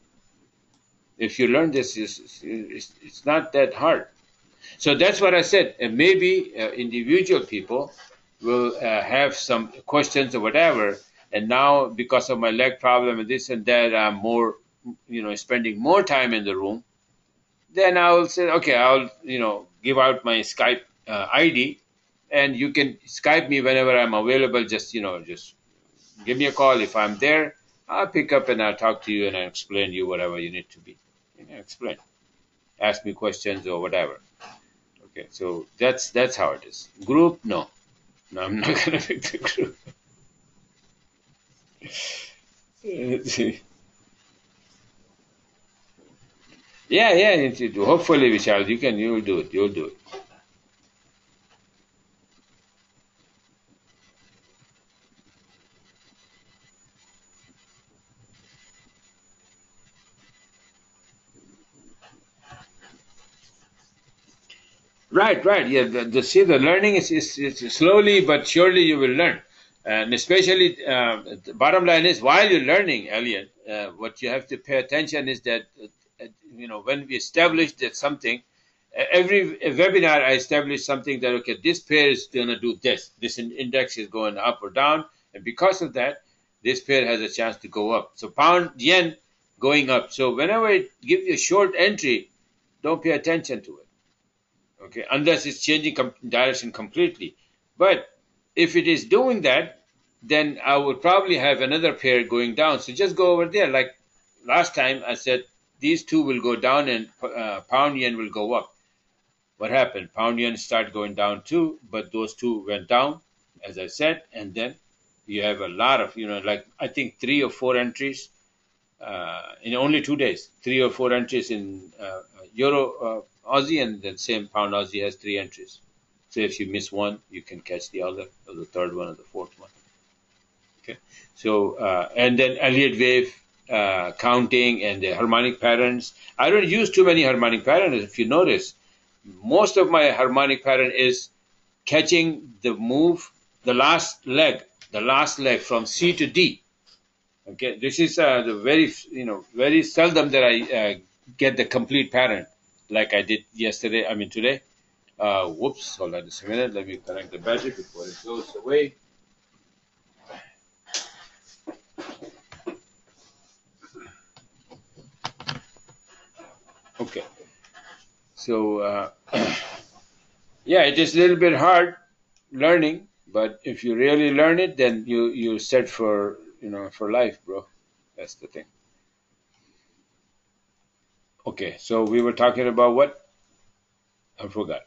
If you learn this, it's not that hard. So that's what I said. And maybe individual people will have some questions or whatever. And now, because of my leg problem and this and that, I'm more, spending more time in the room. Then I will say, okay, I'll, give out my Skype ID, and you can Skype me whenever I'm available. Just give me a call if I'm there. I'll pick up and I'll talk to you and I'll explain to you whatever you need to be. Explain. Ask me questions or whatever. Okay, so that's how it is. Group, no, I'm not gonna pick the group. Yeah. Hopefully, Vishal, you'll do it. You'll do it. Right. Yeah, the learning is slowly but surely you will learn, and especially the bottom line is while you're learning, Elliot, what you have to pay attention is that when we establish that something, every webinar I establish something that okay, this pair is going to do this. This index is going up or down, and because of that, this pair has a chance to go up. So pound yen going up. So whenever it gives you a short entry, don't pay attention to it. Okay, unless it's changing direction completely. But if it is doing that, then I would probably have another pair going down. So just go over there. Like last time I said, these two will go down and pound yen will go up. What happened? Pound yen started going down too, but those two went down, as I said, and then you have a lot of, like I think 3 or 4 entries in only 2 days. 3 or 4 entries in Euro Aussie, and then same pound Aussie has 3 entries. So if you miss one, you can catch the other, or the third one, or the fourth one. Okay. So and then Elliott wave counting and the harmonic patterns. I don't use too many harmonic patterns. If you notice, most of my harmonic pattern is catching the move, the last leg from C to D. Okay, this is the very seldom that I get the complete pattern like I did yesterday. I mean today. Whoops! Hold on just a minute. Let me connect the battery before it goes away. Okay. So yeah, it is a little bit hard learning, but if you really learn it, then you set for for life, bro. That's the thing. Okay, so we were talking about what? I forgot.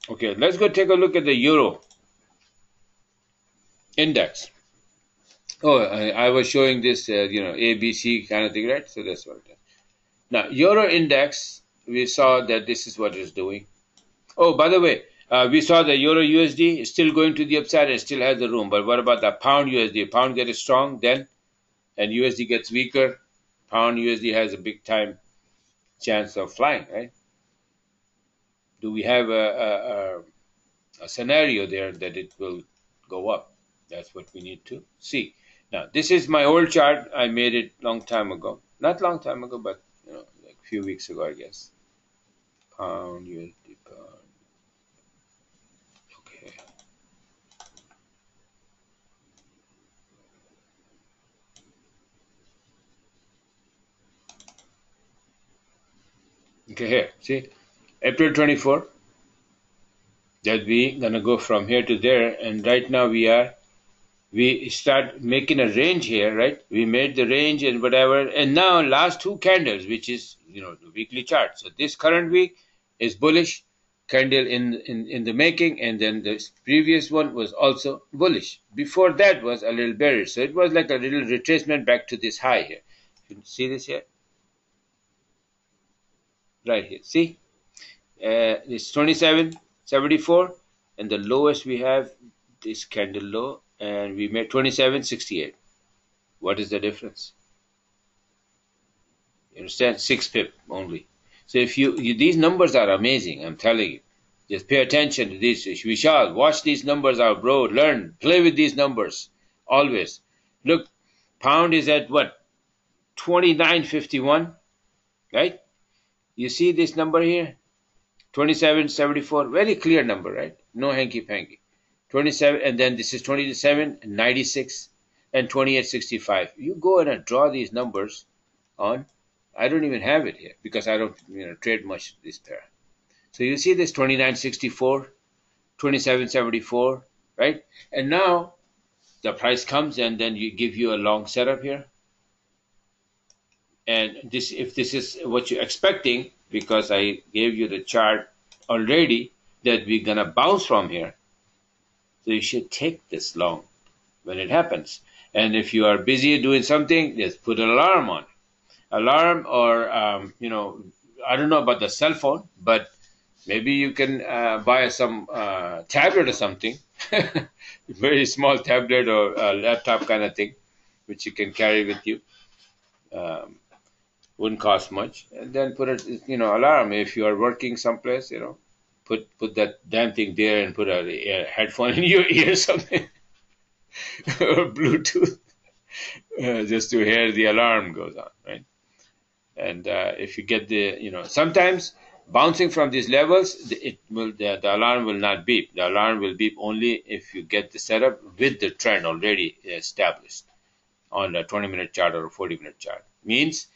Okay, let's go take a look at the euro index. Oh, I was showing this, ABC kind of thing, right? So that's what it is. Now, euro index, we saw that this is what it's doing. Oh, by the way, we saw the euro USD is still going to the upside and still has the room. But what about the pound USD? Pound gets strong then, and USD gets weaker. Pound USD has a big time chance of flying, right? Do we have a scenario there that it will go up? That's what we need to see. Now, this is my old chart. I made it long time ago. Not long time ago, but like a few weeks ago, I guess. Pound USD pound. Okay. Okay, here. See? April 24. That we gonna go from here to there, and right now we start making a range here, right? We made the range and whatever, and now last 2 candles, which is the weekly chart. So this current week is bullish, candle in the making, and then the previous one was also bullish. Before that was a little bearish. So it was like a little retracement back to this high here. You can see this here? Right here. See? It's 27.74, and the lowest we have this candle low, and we made 27.68. What is the difference? You understand? 6 pip only. So if these numbers are amazing, I'm telling you. Just pay attention to this. Vishal, watch these numbers out, bro. Learn, play with these numbers always. Look, pound is at what? 29.51, right? You see this number here? 27.74, very clear number, right? No hanky-panky. 27, and then this is 27.96 and 28.65. You go and draw these numbers on. I don't even have it here because I don't trade much this pair. So you see this 29.64, 27.74, right? And now the price comes and then you give you a long setup here. And this, if this is what you're expecting, because I gave you the chart already that we're gonna bounce from here, so you should take this long when it happens. And if you are busy doing something, just put an alarm on. Alarm, or I don't know about the cell phone, but maybe you can buy some tablet or something, very small tablet or a laptop kind of thing, which you can carry with you. Wouldn't cost much, and then put a alarm if you are working someplace. Put that damn thing there and put a headphone in your ear or something, or Bluetooth, just to hear the alarm goes on, right? And if you get sometimes bouncing from these levels, the alarm will not beep. The alarm will beep only if you get the setup with the trend already established on a 20-minute chart or a 40-minute chart. Means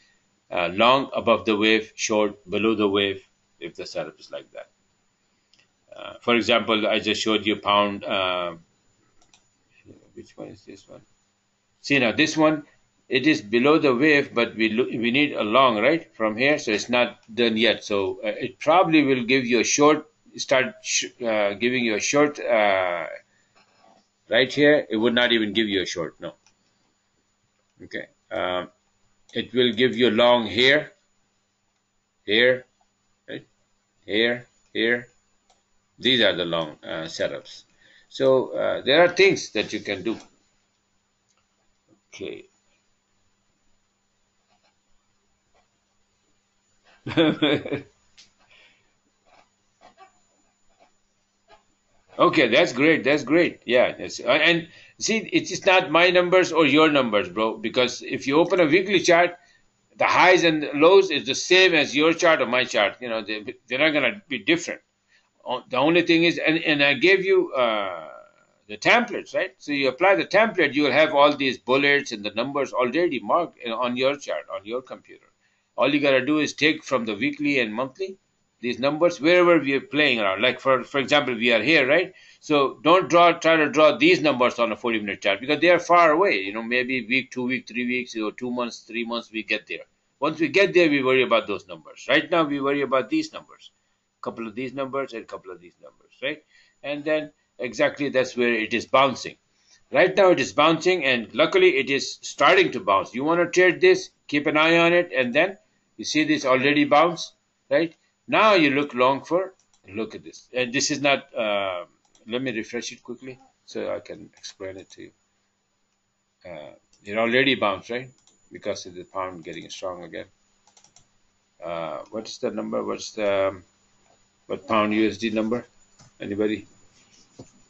long above the wave, short below the wave, if the setup is like that. For example, I just showed you pound. Which one is this one? See now, this one, it is below the wave, but we need a long, right, from here, so it's not done yet. So it probably will give you a short, giving you a short right here. It would not even give you a short, no. Okay. It will give you long here, right? Here. These are the long setups. So there are things that you can do. Okay. Okay, that's great. That's great. Yeah. And see, it's not my numbers or your numbers, bro. Because if you open a weekly chart, the highs and lows is the same as your chart or my chart. They're not gonna be different. The only thing is, and I gave you the templates, right? So you apply the template, you will have all these bullets and the numbers already marked on your chart, on your computer. All you gotta do is take from the weekly and monthly these numbers wherever we are playing around. Like for example, we are here, right? So don't try to draw these numbers on a 40-minute chart because they are far away. Maybe week, 2 weeks, 3 weeks, or 2 months, 3 months, we get there. Once we get there, we worry about those numbers. Right now, we worry about these numbers. Couple of these numbers and a couple of these numbers, right? And then exactly that's where it is bouncing. Right now it is bouncing, and luckily it is starting to bounce. You want to trade this, keep an eye on it, and then you see this already bounce, right? Now you look long for, look at this. And this is not, let me refresh it quickly so I can explain it to you. It already bounced, right? Because of the pound getting strong again. What's the number? What pound USD number? Anybody?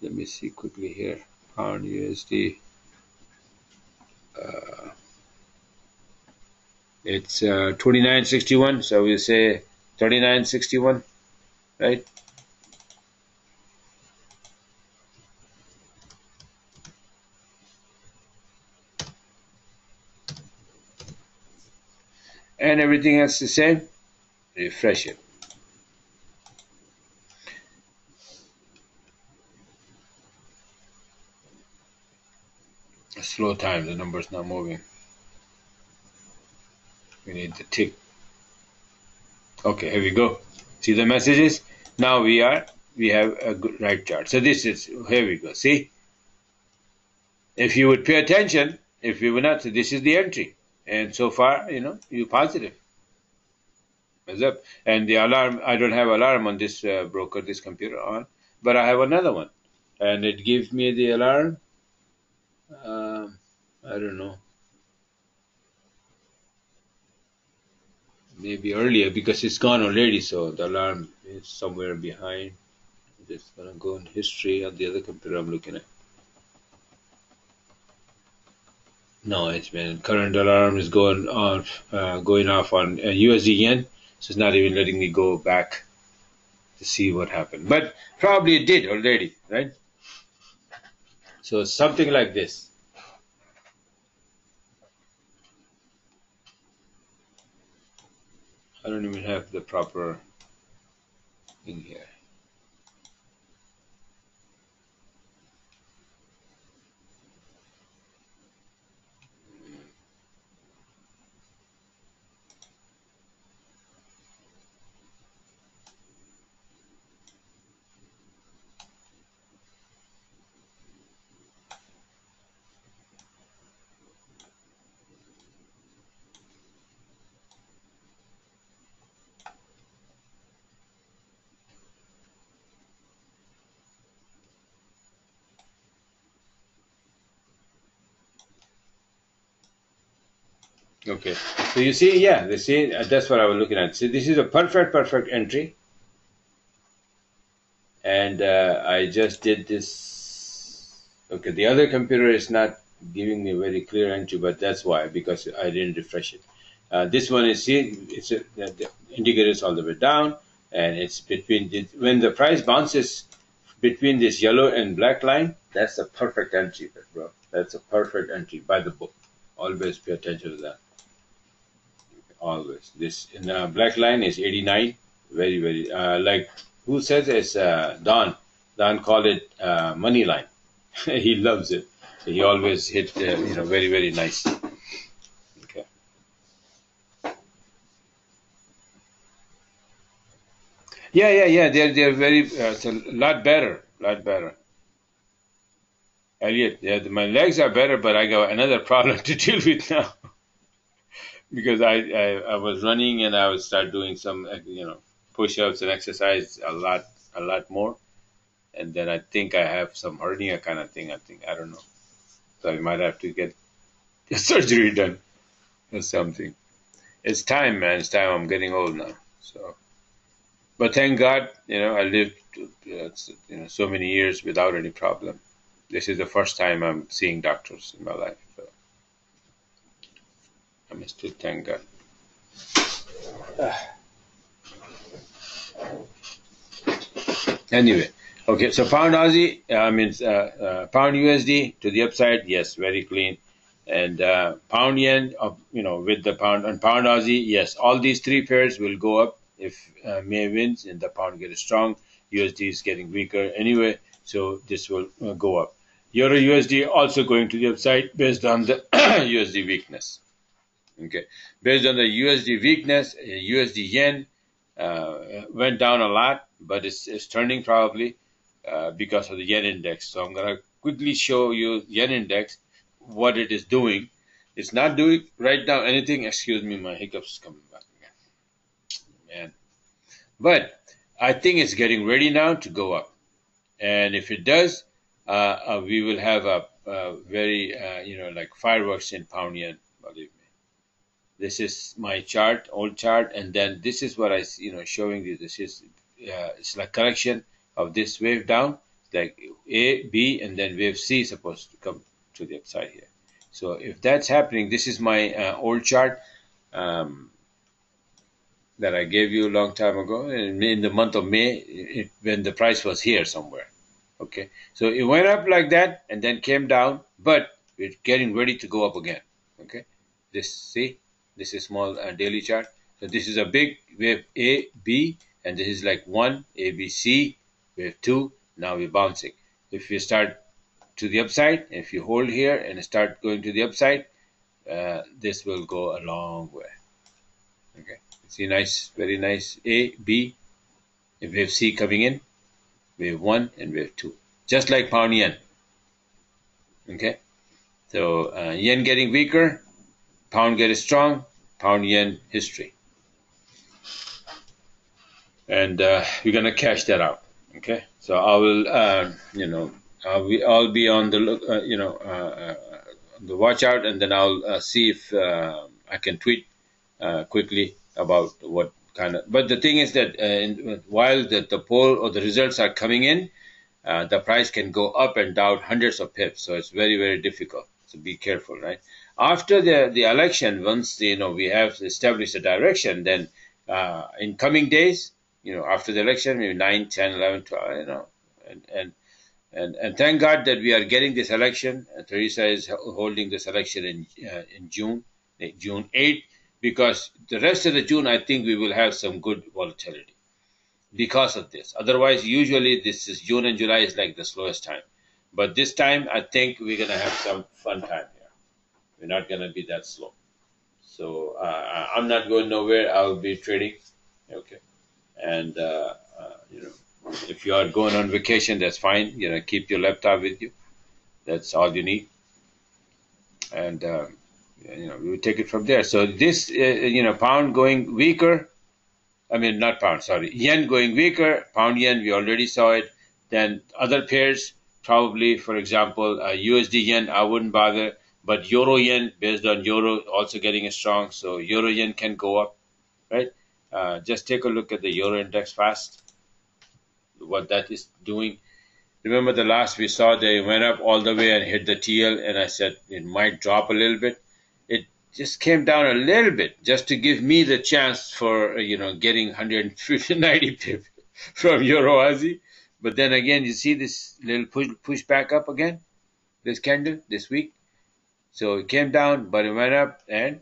Let me see quickly here. Pound USD. It's 29.61. So we'll say 39.61, right? And everything else the same. Refresh it. Slow time, the number's not moving. We need the tick. Okay, here we go. See the messages? Now we have a good right chart. So this is, here we go. See, if you would pay attention, if you would not, so this is the entry, and so far, you positive. What's up? And the alarm, I don't have alarm on this broker, this computer on, but I have another one, and it gives me the alarm. I don't know, maybe earlier because it's gone already. So the alarm is somewhere behind. I'm just gonna go in history on the other computer I'm looking at. No, it's been current alarm is going off on USD yen, so it's not even letting me go back to see what happened. But probably it did already, right? So something like this. I don't even have the proper thing here. Okay, so you see, yeah, that's what I was looking at. So this is a perfect entry, and I just did this. Okay, the other computer is not giving me a very clear entry, but that's why, because I didn't refresh it. This one is, see, the indicator is all the way down, and it's between when the price bounces between this yellow and black line. That's a perfect entry, bro. That's a perfect entry by the book. Always pay attention to that. Always. This in the black line is 89. Very, very, like, who says it's Don? Don called it money line. He loves it. He always hit, very, very nice. Okay. Yeah. They're very, it's a lot better, Elliot, yeah, my legs are better, but I got another problem to deal with now. Because I was running and I would start doing some push-ups and exercise a lot more, and then I think I have some hernia kind of thing. I don't know, so I might have to get a surgery done or something. It's time, man. It's time. I'm getting old now. So, but thank God, I lived so many years without any problem. This is the first time I'm seeing doctors in my life. So I'm still thank God. Anyway, okay, so pound Aussie, means pound USD to the upside, yes, very clean. And pound yen, with the pound and pound Aussie, yes, all these three pairs will go up if May wins and the pound gets strong. USD is getting weaker anyway, so this will go up. Euro USD also going to the upside based on the USD weakness. Okay, based on the USD weakness, USD yen went down a lot, but it's turning probably because of the yen index. So I'm going to quickly show you yen index, what it is doing. It's not doing right now anything. Excuse me, my hiccups coming back again. Man. But I think it's getting ready now to go up. And if it does, we will have a very, like fireworks in pound yen, believe me. This is my chart, old chart, and then this is what I, showing you. This is it's like correction of this wave down, like A, B, and then wave C is supposed to come to the upside here. So if that's happening, this is my old chart that I gave you a long time ago, in the month of May, when the price was here somewhere. Okay, so it went up like that and then came down, but we're getting ready to go up again. Okay, see. This is small daily chart. So this is a big wave A, B, and this is like 1, A, B, C, wave 2. Now we're bouncing. If you start to the upside, if you hold here and start going to the upside, this will go a long way. Okay, see, nice, very nice A, B, If wave C coming in, wave 1 and wave 2. Just like pound yen. Okay. So yen getting weaker, pound getting strong, pound yen history. And we're going to cash that out. Okay. So I will, I'll be on the look, the watch out, and then I'll see if I can tweet quickly about what kind of. But the thing is that while the poll or the results are coming in, the price can go up and down hundreds of pips. So it's very, very difficult. So be careful, right? After the election, once we have established a direction, then in coming days, after the election, maybe 9, 10, 11, 12, and thank God that we are getting this election. Teresa is holding this election in June 8th, because the rest of the June, I think we will have some good volatility because of this. Otherwise, usually this is June and July is like the slowest time. But this time, I think we're going to have some fun time here. We're not going to be that slow. So I'm not going nowhere. I'll be trading. Okay. And, if you are going on vacation, that's fine. Keep your laptop with you. That's all you need. And, we will take it from there. So this, pound going weaker. I mean, not pound, sorry. Yen going weaker. Pound yen, we already saw it. Then other pairs, probably, for example, USD yen, I wouldn't bother. But euro yen, based on euro, also getting strong. So euro yen can go up, right? Just take a look at the euro index fast, what that is doing. Remember the last we saw, they went up all the way and hit the TL, and I said it might drop a little bit. It just came down a little bit just to give me the chance for, getting 150, 90 pip from Euro Aussie. But then again, you see this little push back up again, this candle this week. So it came down, but it went up, and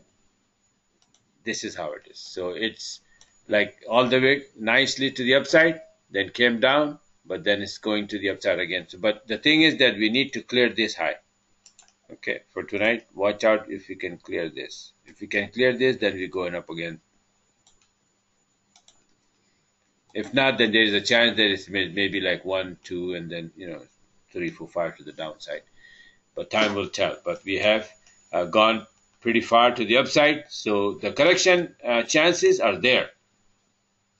this is how it is. So it's like all the way nicely to the upside, then came down, but then it's going to the upside again. So, but the thing is that we need to clear this high. Okay, for tonight, watch out if we can clear this. If we can clear this, then we're going up again. If not, then there is a chance that it's maybe like 1, 2, and then 3, 4, 5 to the downside. But time will tell. But we have gone pretty far to the upside, so the correction chances are there.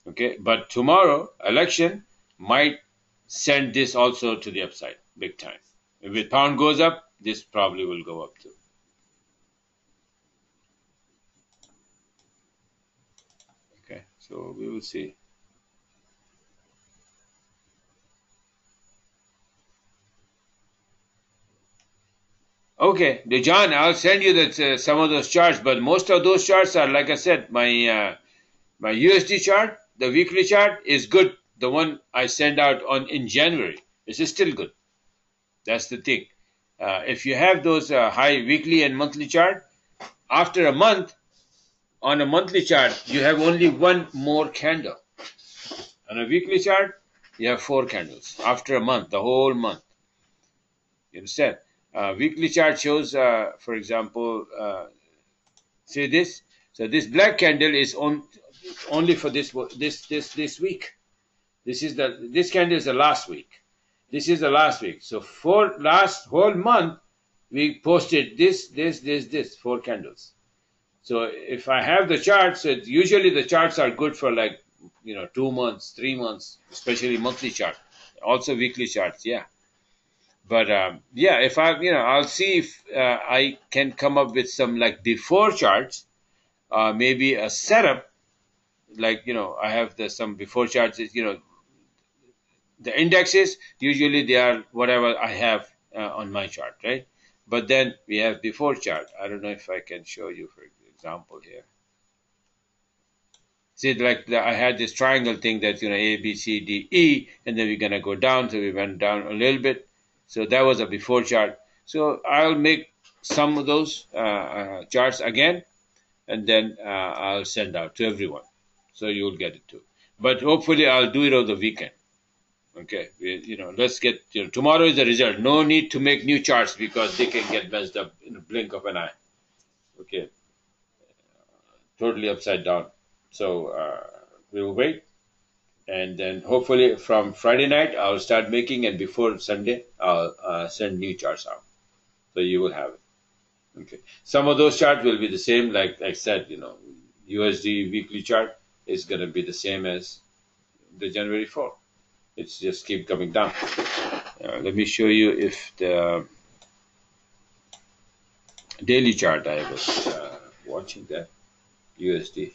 Okay, but tomorrow election might send this also to the upside big time. If the pound goes up, this probably will go up too. Okay, so we will see. Okay, John, I'll send you that some of those charts, but most of those charts are, like I said, my USD chart, the weekly chart is good. The one I sent out in January, this is still good. That's the thing. If you have those high weekly and monthly chart, after a month, on a monthly chart, you have only one more candle. On a weekly chart, you have 4 candles. After a month, the whole month. You understand? Weekly chart shows, for example, say this. So this black candle is only for this week. This candle is the last week. This is the last week. So for last whole month, we posted this, 4 candles. So if I have the charts, so usually the charts are good for 2 months, 3 months, especially monthly chart. Also weekly charts, yeah. But if I'll see if I can come up with some before charts, maybe a setup. I have some before charts. The indexes, usually they are whatever I have on my chart, right? But then we have before chart. I don't know if I can show you, for example, here. See, I had this triangle thing that, A, B, C, D, E, and then we're going to go down. So we went down a little bit. So that was a before chart. So I'll make some of those charts again, and then I'll send out to everyone. So you'll get it too. But hopefully I'll do it over the weekend. Okay, let's get, tomorrow is the result. No need to make new charts because they can get messed up in a blink of an eye. Okay, totally upside down. So we will wait. And then hopefully from Friday night I'll start making, and before Sunday I'll send new charts out, so you will have it. Okay. Some of those charts will be the same, like I said. USD weekly chart is going to be the same as the January 4. It's just keep coming down. Let me show you if the daily chart I was watching that USD.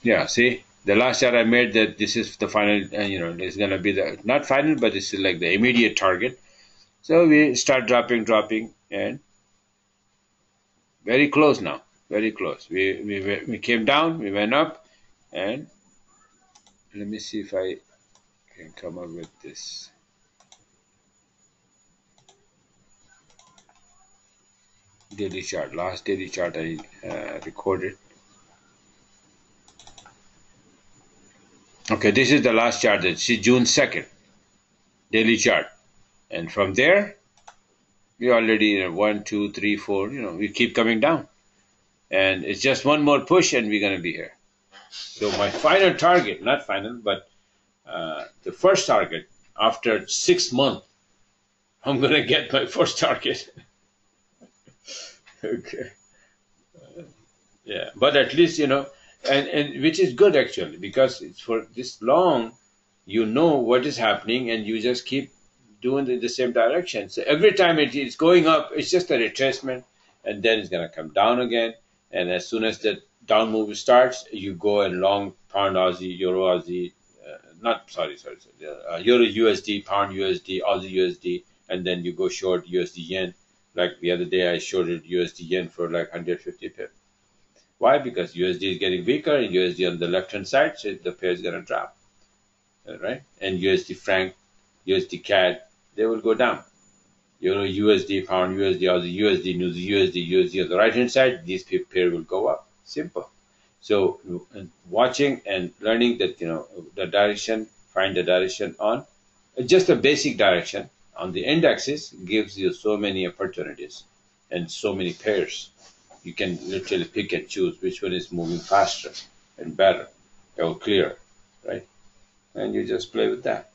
Yeah, see, the last chart I made, that this is the final, it's going to be the, not final, but this is like the immediate target. So we start dropping, and very close now, very close. We came down, we went up, and let me see if I can come up with this. Daily chart, last daily chart I recorded. Okay, this is the last chart. That's June 2nd, daily chart. And from there, we already 1, 2, 3, 4. We keep coming down, and it's just one more push, and we're gonna be here. So my final target, not final, but the first target after 6 months, I'm gonna get my first target. Okay. Yeah, but at least and which is good actually, because it's for this long, what is happening, and you just keep doing the same direction. So every time it's going up, it's just a retracement, and then it's going to come down again. And as soon as the down move starts, you go and long pound Aussie, Euro Aussie, Euro USD, pound USD, Aussie USD, and then you go short USD yen. Like the other day, I shorted USD yen for like 150 pip. Why? Because USD is getting weaker, and USD on the left-hand side, so the pair is going to drop. Right? And USD franc, USD CAD, they will go down. Euro USD, pound USD, Aussie USD, New USD, USD on the right-hand side, these pair will go up. Simple. So watching and learning that, the direction, find the direction on, just a basic direction on the indexes gives you so many opportunities and so many pairs. You can literally pick and choose which one is moving faster and better or clearer, right? And you just play with that.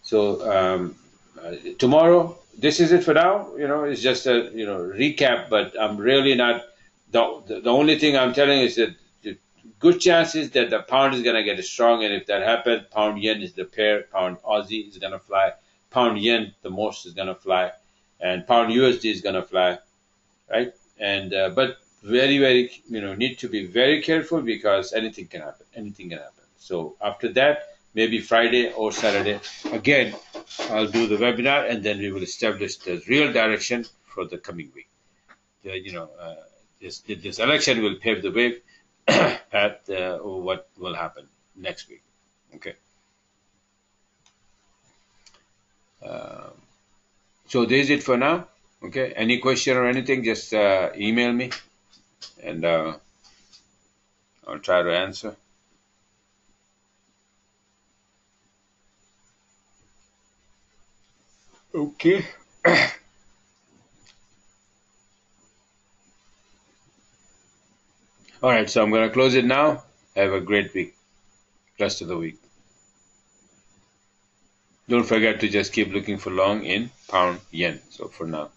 So tomorrow, this is it for now. It's just a recap, but I'm really not. The only thing I'm telling is that the good chances that the pound is gonna get strong, and if that happens, pound yen is the pair. Pound Aussie is gonna fly. Pound yen the most is gonna fly, and pound USD is gonna fly, right? And but very, very, need to be very careful, because anything can happen. Anything can happen. So after that, maybe Friday or Saturday, again, I'll do the webinar, and then we will establish the real direction for the coming week. This election will pave the way at what will happen next week. Okay. So this is it for now. Okay. Any question or anything, just email me, and I'll try to answer. Okay. All right. So I'm going to close it now. Have a great week, rest of the week. Don't forget to just keep looking for long in pound yen. So for now.